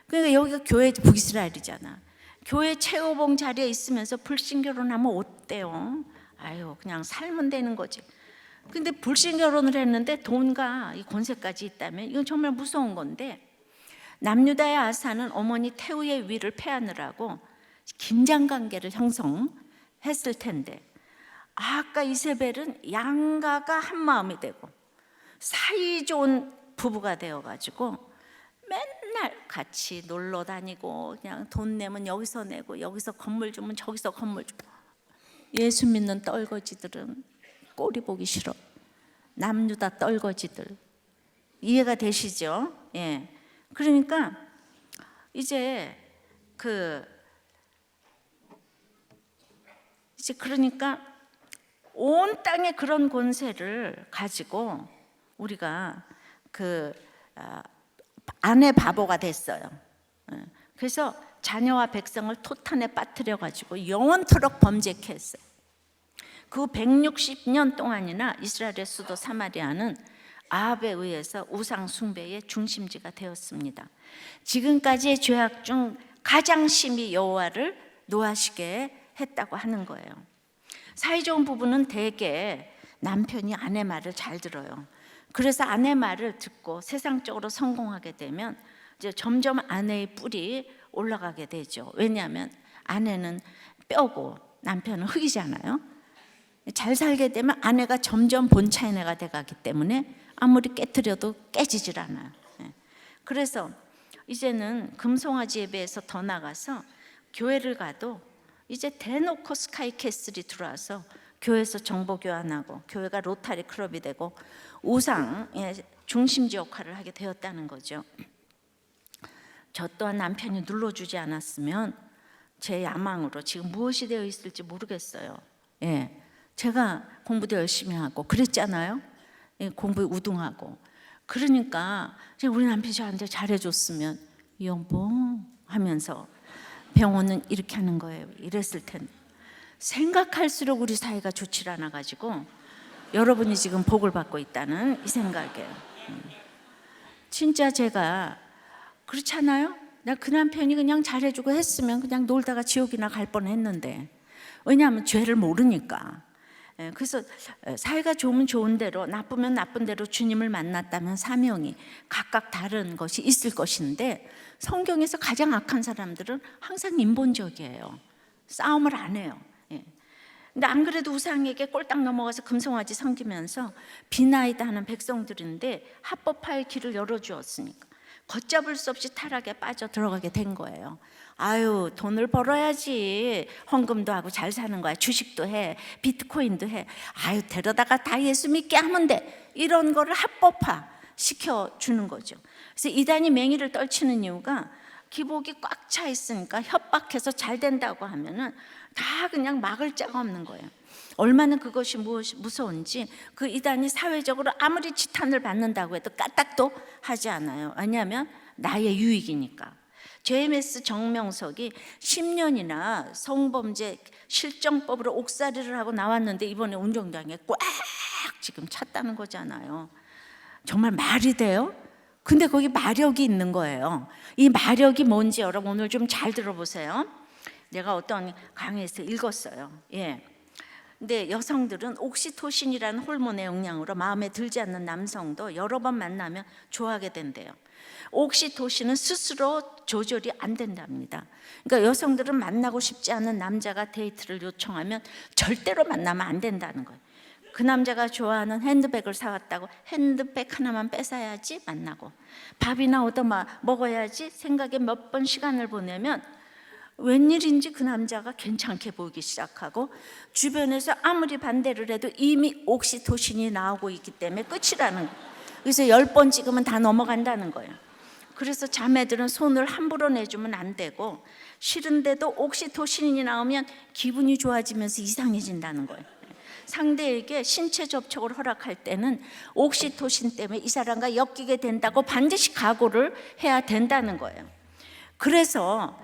그러니까 여기가 교회 북이스라엘이잖아. 교회 최고봉 자리에 있으면서 불신결혼하면 어때요? 아유, 그냥 살면 되는 거지. 근데 불신결혼을 했는데 돈과 이 권세까지 있다면 이건 정말 무서운 건데, 남유다의 아사는 어머니 태우의 위를 패하느라고 긴장관계를 형성했을 텐데, 아까 이세벨은 양가가 한 마음이 되고 사이좋은 부부가 되어가지고 맨날 같이 놀러 다니고 그냥 돈 내면 여기서 내고 여기서 건물 주면 저기서 건물 주고, 예수 믿는 떨거지들은 꼴이 보기 싫어. 남유다 떨거지들, 이해가 되시죠? 예. 그러니까 이제 그러니까 온 땅에 그런 권세를 가지고 우리가 아내 바보가 됐어요. 그래서 자녀와 백성을 토탄에 빠뜨려 가지고 영원토록 범죄케 했어요. 그 160년 동안이나 이스라엘의 수도 사마리아는 아합에 의해서 우상 숭배의 중심지가 되었습니다. 지금까지의 죄악 중 가장 심히 여호와를 노하시게 했다고 하는 거예요. 사이좋은 부부는 대개 남편이 아내 말을 잘 들어요. 그래서 아내 말을 듣고 세상적으로 성공하게 되면 이제 점점 아내의 뿔이 올라가게 되죠. 왜냐하면 아내는 뼈고 남편은 흙이잖아요. 잘 살게 되면 아내가 점점 본차인 애가 돼가기 때문에 아무리 깨트려도 깨지질 않아요. 그래서 이제는 금송아지 예배에서 더 나가서 교회를 가도 이제 대놓고 스카이캐슬이 들어와서 교회에서 정보 교환하고 교회가 로타리 클럽이 되고 우상의 중심지 역할을 하게 되었다는 거죠. 저 또한 남편이 눌러주지 않았으면 제 야망으로 지금 무엇이 되어 있을지 모르겠어요. 예, 제가 공부도 열심히 하고 그랬잖아요. 예, 공부에 우등하고. 그러니까 우리 남편이 저한테 잘해줬으면 여보 하면서 병원은 이렇게 하는 거예요. 이랬을 텐데 생각할수록 우리 사이가 좋지 않아 가지고 여러분이 지금 복을 받고 있다는 이 생각이에요. 진짜 제가 그렇잖아요. 나 그 남편이 그냥 잘해주고 했으면 그냥 놀다가 지옥이나 갈 뻔했는데, 왜냐하면 죄를 모르니까. 그래서 사이가 좋으면 좋은 대로, 나쁘면 나쁜 대로 주님을 만났다면 사명이 각각 다른 것이 있을 것인데, 성경에서 가장 악한 사람들은 항상 인본적이에요. 싸움을 안 해요. 근데 안 그래도 우상에게 꼴딱 넘어가서 금송아지 섬기면서 비나이다 하는 백성들인데 합법화의 길을 열어주었으니까 걷잡을 수 없이 타락에 빠져 들어가게 된 거예요. 아유, 돈을 벌어야지. 헌금도 하고 잘 사는 거야. 주식도 해, 비트코인도 해. 아유, 데려다가 다 예수 믿게 하면 돼. 이런 거를 합법화 시켜주는 거죠. 그래서 이단이 맹위를 떨치는 이유가 기복이 꽉 차 있으니까 협박해서 잘 된다고 하면은 다 그냥 막을 자가 없는 거예요. 얼마나 그것이 무서운지 그 이단이 사회적으로 아무리 지탄을 받는다고 해도 까딱도 하지 않아요. 왜냐하면 나의 유익이니까. JMS 정명석이 10년이나 성범죄 실정법으로 옥살이를 하고 나왔는데 이번에 운동장에 꽉 지금 찼다는 거잖아요. 정말 말이 돼요? 근데 거기 마력이 있는 거예요. 이 마력이 뭔지 여러분 오늘 좀 잘 들어보세요. 내가 어떤 강의에서 읽었어요. 근데 여성들은 옥시토신이라는 호르몬의 영향으로 마음에 들지 않는 남성도 여러 번 만나면 좋아하게 된대요. 옥시토신은 스스로 조절이 안 된답니다. 그러니까 여성들은 만나고 싶지 않은 남자가 데이트를 요청하면 절대로 만나면 안 된다는 거예요. 그 남자가 좋아하는 핸드백을 사왔다고 핸드백 하나만 뺏어야지 만나고, 밥이나 얻어 먹어야지 생각에 몇 번 시간을 보내면 웬일인지 그 남자가 괜찮게 보이기 시작하고, 주변에서 아무리 반대를 해도 이미 옥시토신이 나오고 있기 때문에 끝이라는 거예요. 그래서 10번 찍으면 다 넘어간다는 거예요. 그래서 자매들은 손을 함부로 내주면 안 되고, 싫은데도 옥시토신이 나오면 기분이 좋아지면서 이상해진다는 거예요. 상대에게 신체 접촉을 허락할 때는 옥시토신 때문에 이 사람과 엮이게 된다고 반드시 각오를 해야 된다는 거예요. 그래서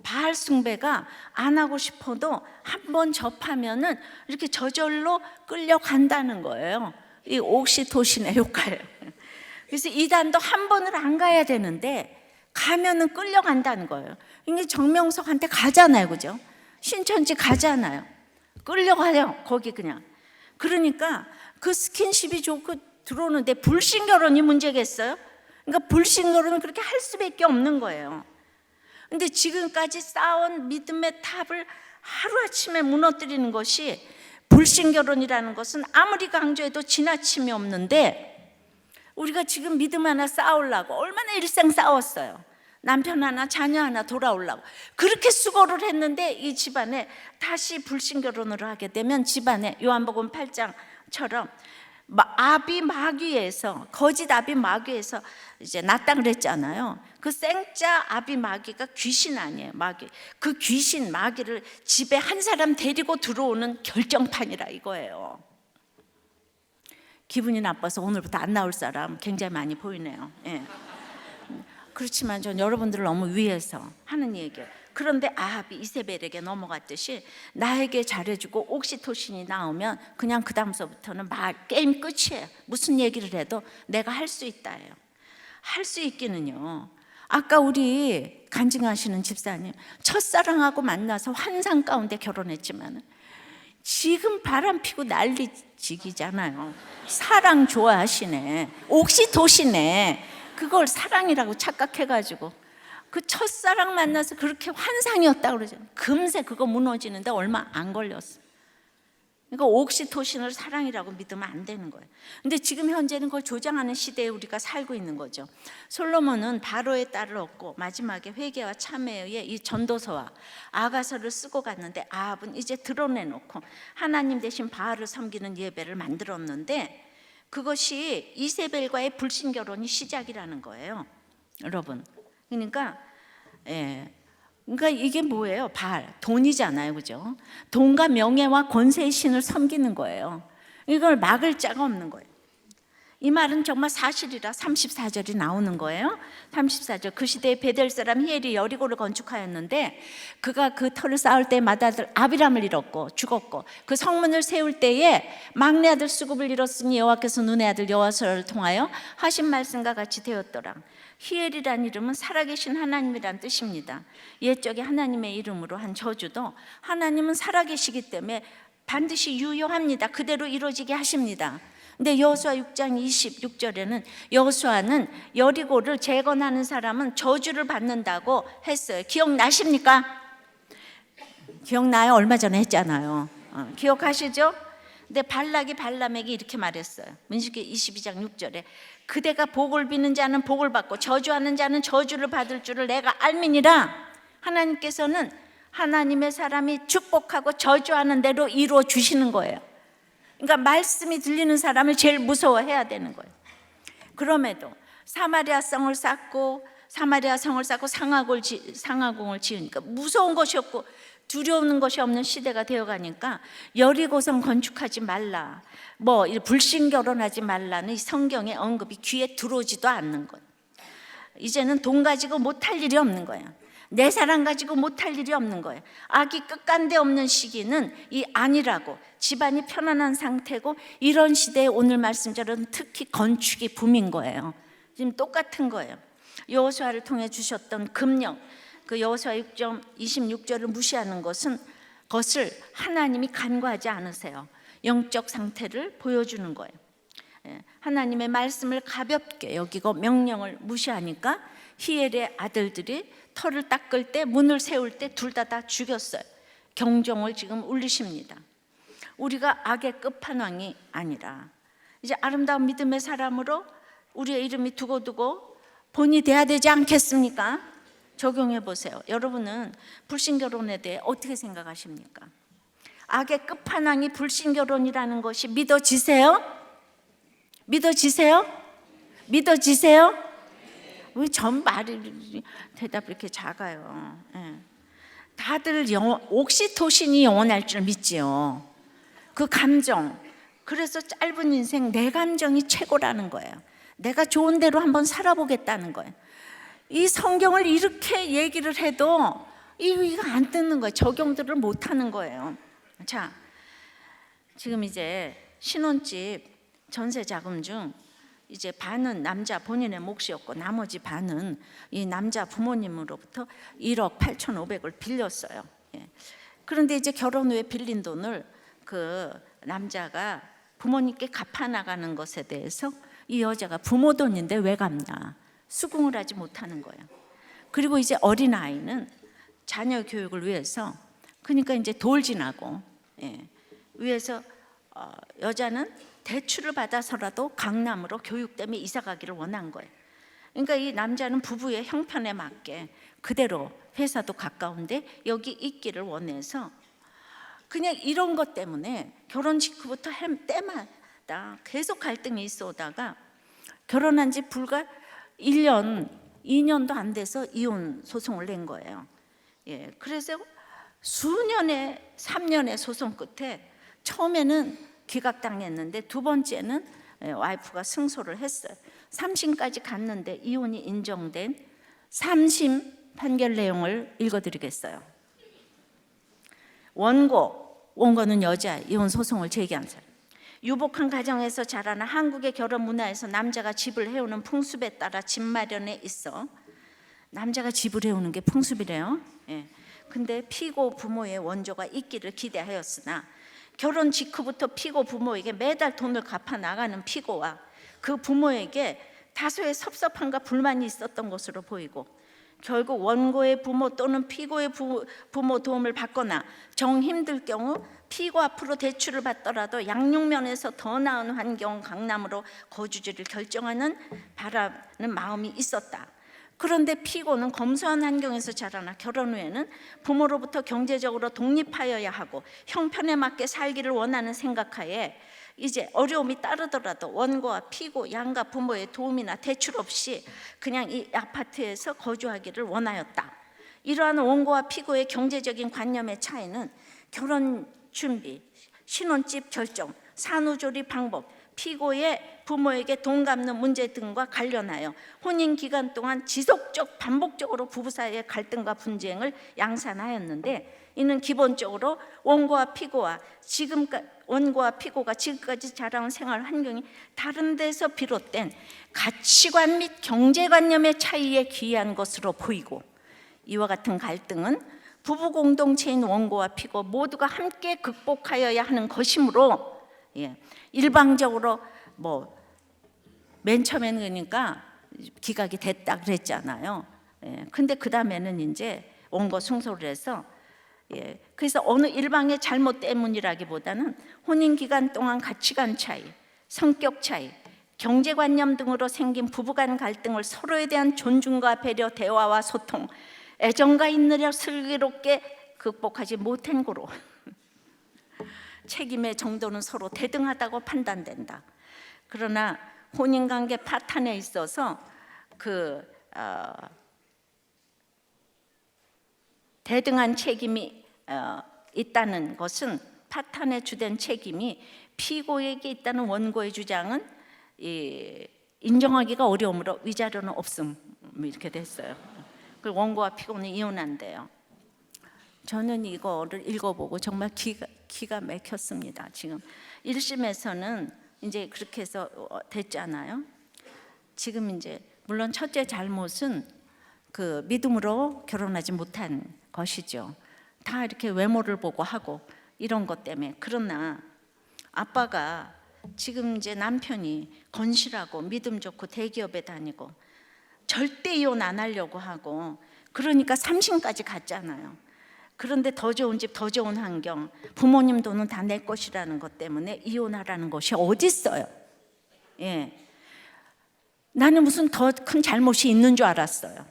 바알 숭배가 안 하고 싶어도 한번 접하면은 이렇게 저절로 끌려간다는 거예요. 이 옥시토신의 효과예요. 그래서 이단도 한 번을 안 가야 되는데 가면은 끌려간다는 거예요. 이게 정명석한테 가잖아요, 그죠? 신천지 가잖아요. 끌려가요, 거기 그냥. 그러니까 그 스킨십이 좋고 들어오는데 불신 결혼이 문제겠어요? 그러니까 불신 결혼은 그렇게 할 수밖에 없는 거예요. 근데 지금까지 쌓아온 믿음의 탑을 하루아침에 무너뜨리는 것이, 불신 결혼이라는 것은 아무리 강조해도 지나침이 없는데, 우리가 지금 믿음 하나 쌓으려고 얼마나 일생 싸웠어요. 남편 하나 자녀 하나 돌아오려고 그렇게 수고를 했는데, 이 집안에 다시 불신 결혼을 하게 되면 집안에 요한복음 8장처럼 아비 마귀에서, 거짓 아비 마귀에서 이제 났다 그랬잖아요. 그 생짜 아비 마귀가 귀신 아니에요, 마귀. 그 귀신 마귀를 집에 한 사람 데리고 들어오는 결정판이라 이거예요. 기분이 나빠서 오늘부터 안 나올 사람 굉장히 많이 보이네요. 그렇지만 전 여러분들을 너무 위해서 하는 얘기예요. 그런데 아합이 이세벨에게 넘어갔듯이 나에게 잘해주고 옥시토신이 나오면 그냥 그 다음서부터는 게임 끝이에요. 무슨 얘기를 해도 내가 할 수 있다예요. 할 수 있기는요, 아까 우리 간증하시는 집사님 첫사랑하고 만나서 환상 가운데 결혼했지만 지금 바람 피고 난리지기잖아요. 사랑 좋아하시네, 옥시토신에 그걸 사랑이라고 착각해가지고 그 첫사랑 만나서 그렇게 환상이었다고 그러잖아요. 금세 그거 무너지는데 얼마 안 걸렸어. 그러니까 옥시토신을 사랑이라고 믿으면 안 되는 거예요. 근데 지금 현재는 그걸 조장하는 시대에 우리가 살고 있는 거죠. 솔로몬은 바로의 딸을 얻고 마지막에 회개와 참회에 의해 이 전도서와 아가서를 쓰고 갔는데, 아합은 이제 드러내놓고 하나님 대신 바알을 섬기는 예배를 만들었는데, 그것이 이세벨과의 불신 결혼이 시작이라는 거예요, 여러분. 그러니까 이게 뭐예요? 바알, 돈이잖아요, 그죠? 돈과 명예와 권세의 신을 섬기는 거예요. 이걸 막을 자가 없는 거예요. 이 말은 정말 사실이라 34절이 나오는 거예요. 34절, 그 시대에 베델 사람 히엘이 여리고를 건축하였는데 그가 그 터를 쌓을 때마다 아들 아비람을 잃었고 죽었고 그 성문을 세울 때에 막내 아들 수굽을 잃었으니 여호와께서 눈의 아들 여호와서를 통하여 하신 말씀과 같이 되었더라. 히엘이란 이름은 살아계신 하나님이란 뜻입니다. 옛적에 하나님의 이름으로 한 저주도 하나님은 살아계시기 때문에 반드시 유효합니다. 그대로 이루어지게 하십니다. 근데 여호수아 6장 26절에는 여호수아는 여리고를 재건하는 사람은 저주를 받는다고 했어요. 기억나십니까? 기억나요? 얼마 전에 했잖아요. 기억하시죠? 근데 발락이 발람에게 이렇게 말했어요. 민수기 22장 6절에 그대가 복을 비는 자는 복을 받고 저주하는 자는 저주를 받을 줄을 내가 알미니라. 하나님께서는 하나님의 사람이 축복하고 저주하는 대로 이루어 주시는 거예요. 그러니까 말씀이 들리는 사람을 제일 무서워해야 되는 거예요. 그럼에도 사마리아 성을 쌓고 상하궁을 지으니까 무서운 것이 없고 두려운 것이 없는 시대가 되어가니까 여리고성 건축하지 말라, 불신 결혼하지 말라는 이 성경의 언급이 귀에 들어오지도 않는 거예요. 이제는 돈 가지고 못할 일이 없는 거예요. 내 사랑 가지고 못할 일이 없는 거예요. 악이 끝간데 없는 시기는 이 아니라고, 집안이 편안한 상태고, 이런 시대에 오늘 말씀처럼 특히 건축이 붐인 거예요. 지금 똑같은 거예요. 여호수아를 통해 주셨던 금령, 그 여호수아 6장 26절을 무시하는 것을 하나님이 간과하지 않으세요. 영적 상태를 보여주는 거예요. 하나님의 말씀을 가볍게 여기고 명령을 무시하니까 히엘의 아들들이 터를 닦을 때, 문을 세울 때 둘 다 죽였어요. 경종을 지금 울리십니다. 우리가 악의 끝판왕이 아니라 이제 아름다운 믿음의 사람으로 우리의 이름이 두고두고 본이 돼야 되지 않겠습니까? 적용해 보세요. 여러분은 불신결혼에 대해 어떻게 생각하십니까? 악의 끝판왕이 불신결혼이라는 것이 믿어지세요? 믿어지세요? 믿어지세요? 왜 전 말이 대답이 이렇게 작아요? 다들 옥시토신이 영원할 줄 믿지요. 그 감정. 그래서 짧은 인생 내 감정이 최고라는 거예요. 내가 좋은 대로 한번 살아보겠다는 거예요. 이 성경을 이렇게 얘기를 해도 이거 안 듣는 거예요. 적용들을 못 하는 거예요. 자, 지금 이제 신혼집 전세 자금 중 이제 반은 남자 본인의 몫이었고 나머지 반은 이 남자 부모님으로부터 1억 8,500을 빌렸어요. 그런데 이제 결혼 후에 빌린 돈을 그 남자가 부모님께 갚아 나가는 것에 대해서 이 여자가 부모 돈인데 왜 갚냐, 수긍을 하지 못하는 거예요. 그리고 이제 어린아이는 자녀 교육을 위해서, 그러니까 이제 돌진하고 위해서 여자는 대출을 받아서라도 강남으로 교육 때문에 이사 가기를 원한 거예요. 그러니까 이 남자는 부부의 형편에 맞게 그대로 회사도 가까운데 여기 있기를 원해서 그냥 이런 것 때문에 결혼 직후부터 때마다 계속 갈등이 있어 오다가 결혼한 지 불과 1년, 2년도 안 돼서 이혼 소송을 낸 거예요. 그래서 수년의 3년의 소송 끝에 처음에는 기각당했는데 두 번째는 와이프가 승소를 했어요. 3심까지 갔는데 이혼이 인정된 3심 판결 내용을 읽어드리겠어요. 원고는 여자, 이혼 소송을 제기한 사람. 유복한 가정에서 자라나 한국의 결혼 문화에서 남자가 집을 해오는 풍습에 따라 집 마련에 있어 남자가 집을 해오는 게 풍습이래요. 근데 피고 부모의 원조가 있기를 기대하였으나 결혼 직후부터 피고 부모에게 매달 돈을 갚아 나가는 피고와 그 부모에게 다소의 섭섭함과 불만이 있었던 것으로 보이고 결국 원고의 부모 또는 피고의 부모 도움을 받거나 정 힘들 경우 피고 앞으로 대출을 받더라도 양육면에서 더 나은 환경 강남으로 거주지를 결정하는 바라는 마음이 있었다. 그런데 피고는 검소한 환경에서 자라나 결혼 후에는 부모로부터 경제적으로 독립하여야 하고 형편에 맞게 살기를 원하는 생각하에 이제 어려움이 따르더라도 원고와 피고 양가 부모의 도움이나 대출 없이 그냥 이 아파트에서 거주하기를 원하였다. 이러한 원고와 피고의 경제적인 관념의 차이는 결혼 준비, 신혼집 결정, 산후조리 방법, 피고의 부모에게 돈 갚는 문제 등과 관련하여 혼인 기간 동안 지속적 반복적으로 부부 사이의 갈등과 분쟁을 양산하였는데, 이는 기본적으로 원고와 피고가 지금까지 자라온 생활 환경이 다른 데서 비롯된 가치관 및 경제관념의 차이에 기이한 것으로 보이고, 이와 같은 갈등은 부부 공동체인 원고와 피고 모두가 함께 극복하여야 하는 것이므로, 일방적으로 맨 처음에는 그러니까 기각이 됐다 그랬잖아요. 근데 그 다음에는 이제 원고 승소를 해서, 그래서 어느 일방의 잘못 때문이라기보다는 혼인 기간 동안 가치관 차이, 성격 차이, 경제관념 등으로 생긴 부부간 갈등을 서로에 대한 존중과 배려, 대화와 소통, 애정과 인내력 슬기롭게 극복하지 못한 고로 책임의 정도는 서로 대등하다고 판단된다. 그러나 혼인관계 파탄에 있어서 대등한 책임이 있다는 것은, 파탄의 주된 책임이 피고에게 있다는 원고의 주장은 인정하기가 어려우므로 위자료는 없음, 이렇게 됐어요. 그 원고와 피고는 이혼한대요. 저는 이거를 읽어보고 정말 기가 막혔습니다. 지금 1심에서는 이제 그렇게 해서 됐잖아요. 지금 이제 물론 첫째 잘못은 그 믿음으로 결혼하지 못한 것이죠. 다 이렇게 외모를 보고 하고 이런 것 때문에. 그러나 아빠가 지금 이제 남편이 건실하고 믿음 좋고 대기업에 다니고 절대 이혼 안 하려고 하고, 그러니까 3심까지 갔잖아요. 그런데 더 좋은 집, 더 좋은 환경, 부모님 돈은 다 내 것이라는 것 때문에 이혼하라는 것이 어디 있어요? 나는 무슨 더 큰 잘못이 있는 줄 알았어요.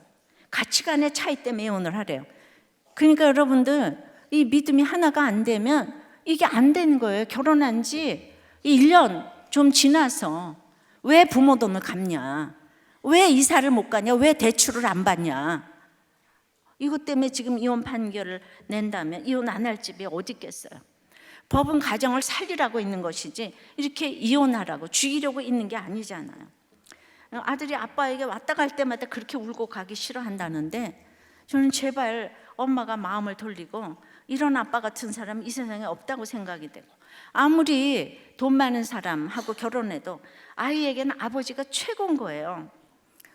가치관의 차이 때문에 이혼을 하래요. 그러니까 여러분들, 이 믿음이 하나가 안 되면 이게 안 되는 거예요. 결혼한 지 1년 좀 지나서 왜 부모 돈을 갚냐? 왜 이사를 못 가냐? 왜 대출을 안 받냐? 이것 때문에 지금 이혼 판결을 낸다면 이혼 안 할 집이 어디 있겠어요? 법은 가정을 살리라고 있는 것이지 이렇게 이혼하라고 죽이려고 있는 게 아니잖아요. 아들이 아빠에게 왔다 갈 때마다 그렇게 울고 가기 싫어한다는데, 저는 제발 엄마가 마음을 돌리고, 이런 아빠 같은 사람 이 세상에 없다고 생각이 되고, 아무리 돈 많은 사람하고 결혼해도 아이에게는 아버지가 최고인 거예요.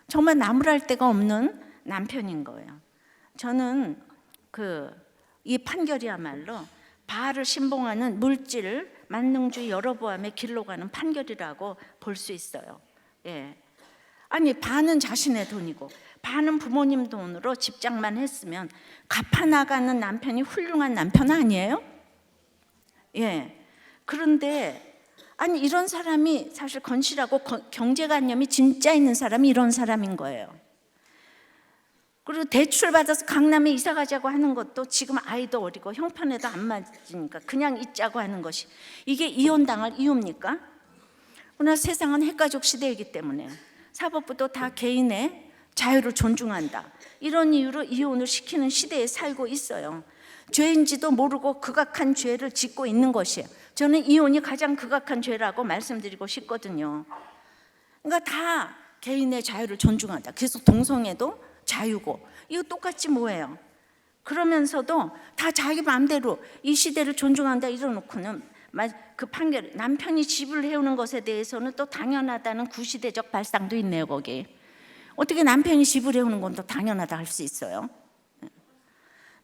정말 나무랄 데가 없는 남편인 거예요. 저는 이 판결이야말로 바알을 신봉하는 물질 만능주의 여로보암의 길로 가는 판결이라고 볼 수 있어요. 아니, 반은 자신의 돈이고 반은 부모님 돈으로 집장만 했으면 갚아나가는 남편이 훌륭한 남편 아니에요? 그런데 아니, 이런 사람이 사실 건실하고 경제관념이 진짜 있는 사람이 이런 사람인 거예요. 그리고 대출 받아서 강남에 이사 가자고 하는 것도 지금 아이도 어리고 형편에도 안 맞으니까 그냥 있자고 하는 것이, 이게 이혼당할 이유입니까? 그러나 세상은 핵가족 시대이기 때문에 사법부도 다 개인의 자유를 존중한다, 이런 이유로 이혼을 시키는 시대에 살고 있어요. 죄인지도 모르고 극악한 죄를 짓고 있는 것이에요. 저는 이혼이 가장 극악한 죄라고 말씀드리고 싶거든요. 그러니까 다 개인의 자유를 존중한다. 그래서 동성애도 자유고, 이거 똑같이 뭐예요? 그러면서도 다 자기 마음대로 이 시대를 존중한다 이러놓고는 그 판결, 남편이 집을 해오는 것에 대해서는 또 당연하다는 구시대적 발상도 있네요. 거기 어떻게 남편이 집을 해오는 건 또 당연하다 할 수 있어요?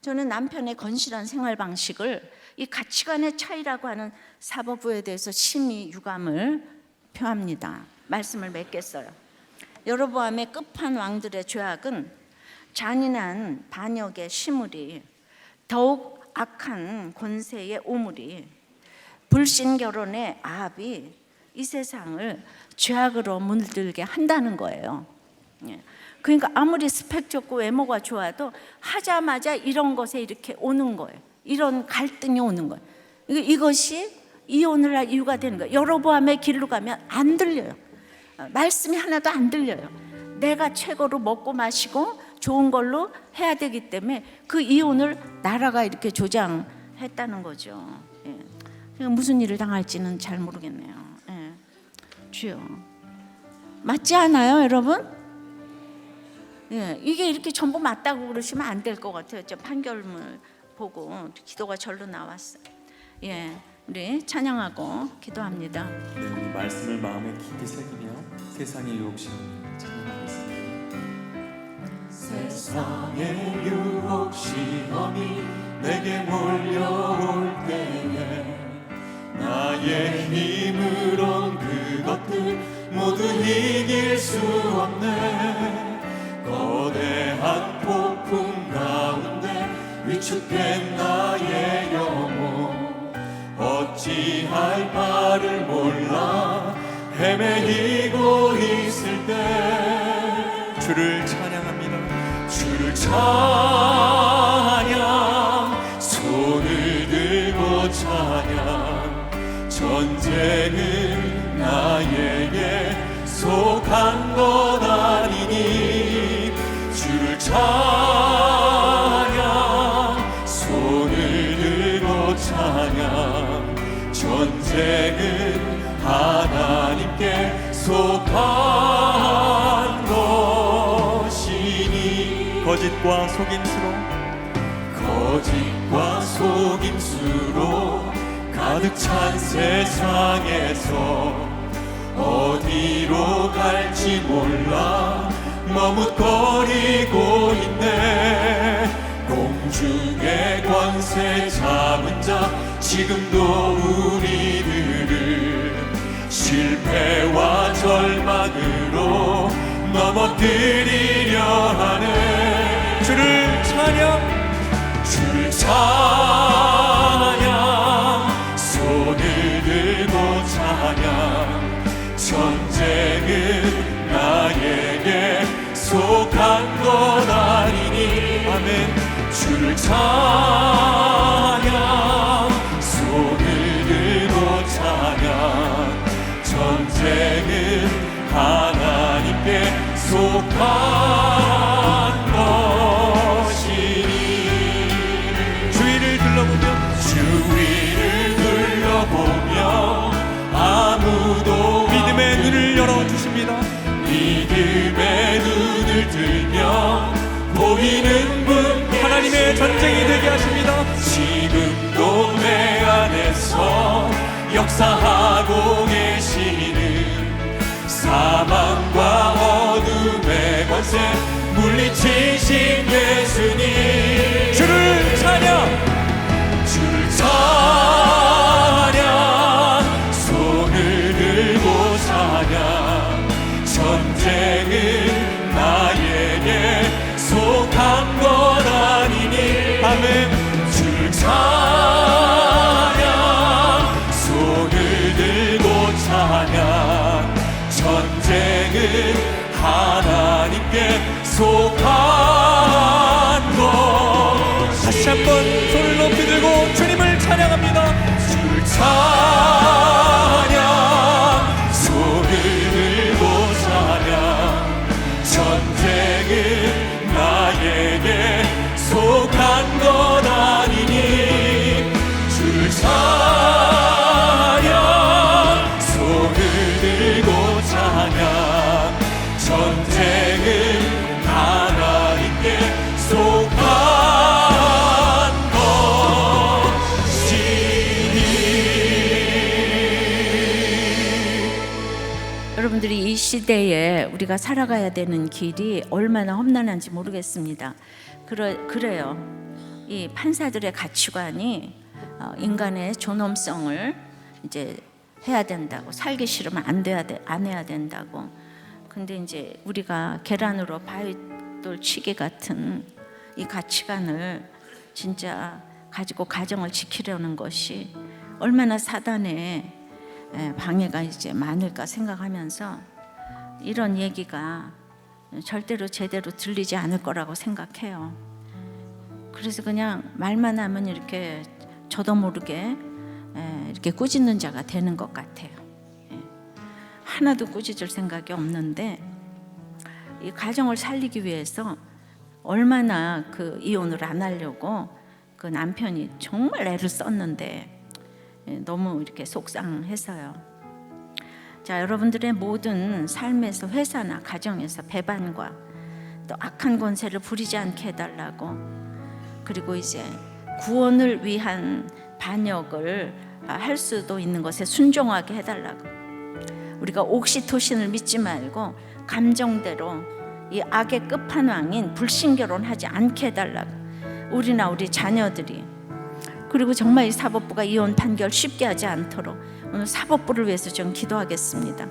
저는 남편의 건실한 생활 방식을 이 가치관의 차이라고 하는 사법부에 대해서 심히 유감을 표합니다. 말씀을 맺겠어요. 여로보암의 끝판왕들의 죄악은 잔인한 반역의 시물이, 더욱 악한 권세의 오물이, 불신 결혼의 아합이 이 세상을 죄악으로 물들게 한다는 거예요. 그러니까 아무리 스펙 좋고 외모가 좋아도 하자마자 이런 것에 이렇게 오는 거예요. 이런 갈등이 오는 거예요. 이것이 이혼을 할 이유가 되는 거예요. 여로보암의 길로 가면 안 들려요. 말씀이 하나도 안 들려요. 내가 최고로 먹고 마시고 좋은 걸로 해야 되기 때문에 그 이혼을 나라가 이렇게 조장했다는 거죠. 무슨 일을 당할지는 잘 모르겠네요. 주여. 맞지 않아요, 여러분? 예, 이게 이렇게 전부 맞다고 그러시면 안 될 것 같아요. 저 판결문 보고 기도가 절로 나왔어요. 예, 우리 찬양하고 기도합니다. 네, 이 말씀을 마음에 깊이 새기며 세상의 유혹 시험을 찬양하겠습니다. 세상의 유혹 시험이 내게 몰려올 때에 나의 힘으론 그것들 모두 이길 수 없네. 거대한 폭풍 가운데 위축된 나의 영혼 어찌할 바를 몰라 헤매이고 있을 때 주를 찬양합니다. 주를 찬양 손을 들고 찬양 전쟁은 나에게 속한 것 아니니 주를 찬양 손을 들고 찬양 전쟁은 하나님께 속한 것이니 거짓과 속임수로 가득 찬 세상에서 어디로 갈지 몰라 머뭇거리고 있네. 공중의 권세 잡은 자 지금도 우리들을 실패와 절망으로 넘어뜨리려 하네. 주를 찬양 손을 들고 찬양 전쟁은 나에게 속한 것 아니니 아멘. 주를 찬양 손을 들고 찬양 전쟁은 하나님께 속한 것이니 주위를 둘러보며 아무도 믿음의 눈을 열어주십니다. 믿음의 눈을 들며 보이는 분 하나님의 전쟁이 되게 하십니다. 지금도 내 안에서 역사하고 계시는 사망과 어둠의 권세 물리치신 예수님 주를 찬양 손을 들고 찬양 전쟁은 나에게 속한 것 아니니 아멘. 주를 찬양 손을 들고 찬양 전쟁은 하나님께 속한 것. 다시 한번 손을 높이 들고 주님을 찬양합니다. 주를 찬양 손을 들고 찬양 전쟁은 나에게 속한 것 아니니 주를 찬양 손을 들고 찬양 전쟁은 하나님께 속한 여러분들이 이 시대에 우리가 살아가야 되는 길이 얼마나 험난한지 모르겠습니다. 그래요. 이 판사들의 가치관이 인간의 존엄성을 이제 해야 된다고, 살기 싫으면 안 해야 된다고. 근데 이제 우리가 계란으로 바위돌 치기 같은 이 가치관을 진짜 가지고 가정을 지키려는 것이 얼마나 사단의 방해가 이제 많을까 생각하면서 이런 얘기가 절대로 제대로 들리지 않을 거라고 생각해요. 그래서 그냥 말만 하면 이렇게 저도 모르게 이렇게 꾸짖는 자가 되는 것 같아요. 하나도 꾸짖을 생각이 없는데 이 가정을 살리기 위해서 얼마나 그 이혼을 안 하려고 그 남편이 정말 애를 썼는데 너무 이렇게 속상해서요. 자, 자, 여러분들의 모든 삶에서, 회사나 가정에서 배반과 또 악한 권세를 부리지 않게 해달라고, 그리고 이제 구원을 위한 반역을 할 수도 있는 것에 순종하게 해달라고, 우리가 옥시토신을 믿지 말고 감정대로 이 악의 끝판왕인 불신결혼하지 않게 해달라고, 우리나 우리 자녀들이, 그리고 정말 이 사법부가 이혼 판결 쉽게 하지 않도록 오늘 사법부를 위해서 좀 기도하겠습니다.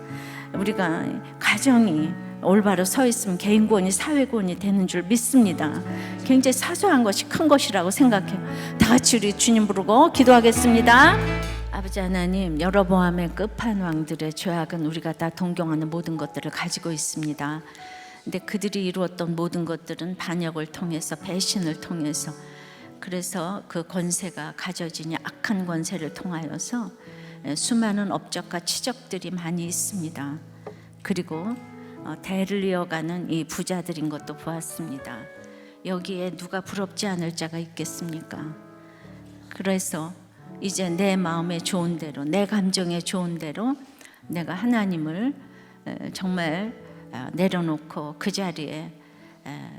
우리가 가정이 올바로 서 있으면 개인구원이 사회구원이 되는 줄 믿습니다. 굉장히 사소한 것이 큰 것이라고 생각해요. 다 같이 우리 주님 부르고 기도하겠습니다. 아버지 하나님, 여로보암의 끝판왕들의 죄악은 우리가 다 동경하는 모든 것들을 가지고 있습니다. 근데 그들이 이루었던 모든 것들은 반역을 통해서, 배신을 통해서, 그래서 그 권세가 가져지니 악한 권세를 통하여서 수많은 업적과 치적들이 많이 있습니다. 그리고 대를 이어가는 이 부자들인 것도 보았습니다. 여기에 누가 부럽지 않을 자가 있겠습니까? 그래서 이제 내 마음에 좋은 대로, 내 감정에 좋은 대로 내가 하나님을 정말 내려놓고 그 자리에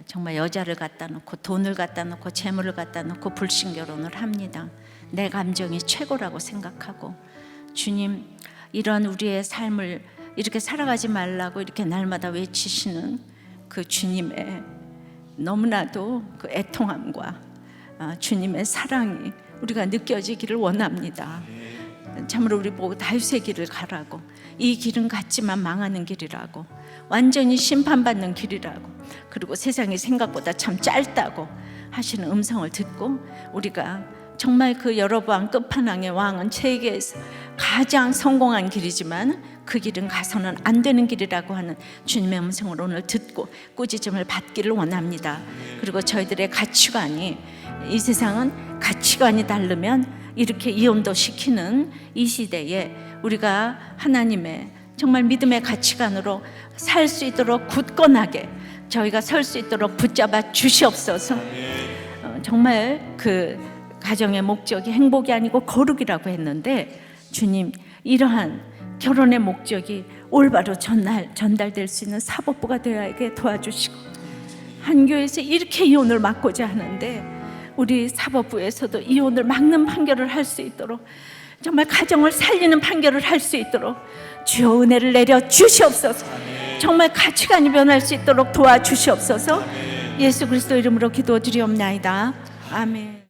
정말 여자를 갖다 놓고 돈을 갖다 놓고 재물을 갖다 놓고 불신결혼을 합니다. 내 감정이 최고라고 생각하고, 주님, 이런 우리의 삶을 이렇게 살아가지 말라고 이렇게 날마다 외치시는 그 주님의 너무나도 그 애통함과 주님의 사랑이 우리가 느껴지기를 원합니다. 참으로 우리 보고 다윗의 길을 가라고, 이 길은 같지만 망하는 길이라고, 완전히 심판받는 길이라고, 그리고 세상이 생각보다 참 짧다고 하시는 음성을 듣고, 우리가 정말 그 여로보암 끝판왕의 왕은 세계에서 가장 성공한 길이지만 그 길은 가서는 안 되는 길이라고 하는 주님의 음성을 오늘 듣고 꾸짖음을 받기를 원합니다. 그리고 저희들의 가치관이, 이 세상은 가치관이 다르면 이렇게 이혼도 시키는 이 시대에 우리가 하나님의 정말 믿음의 가치관으로 살 수 있도록 굳건하게 저희가 설 수 있도록 붙잡아 주시옵소서. 정말 그 가정의 목적이 행복이 아니고 거룩이라고 했는데, 주님, 이러한 결혼의 목적이 올바로 전달될 수 있는 사법부가 되어야게 도와주시고, 한 교회에서 이렇게 이혼을 막고자 하는데 우리 사법부에서도 이혼을 막는 판결을 할 수 있도록, 정말 가정을 살리는 판결을 할 수 있도록 주여 은혜를 내려 주시옵소서. 정말 가치관이 변할 수 있도록 도와주시옵소서. 예수 그리스도 이름으로 기도드리옵나이다. 아멘.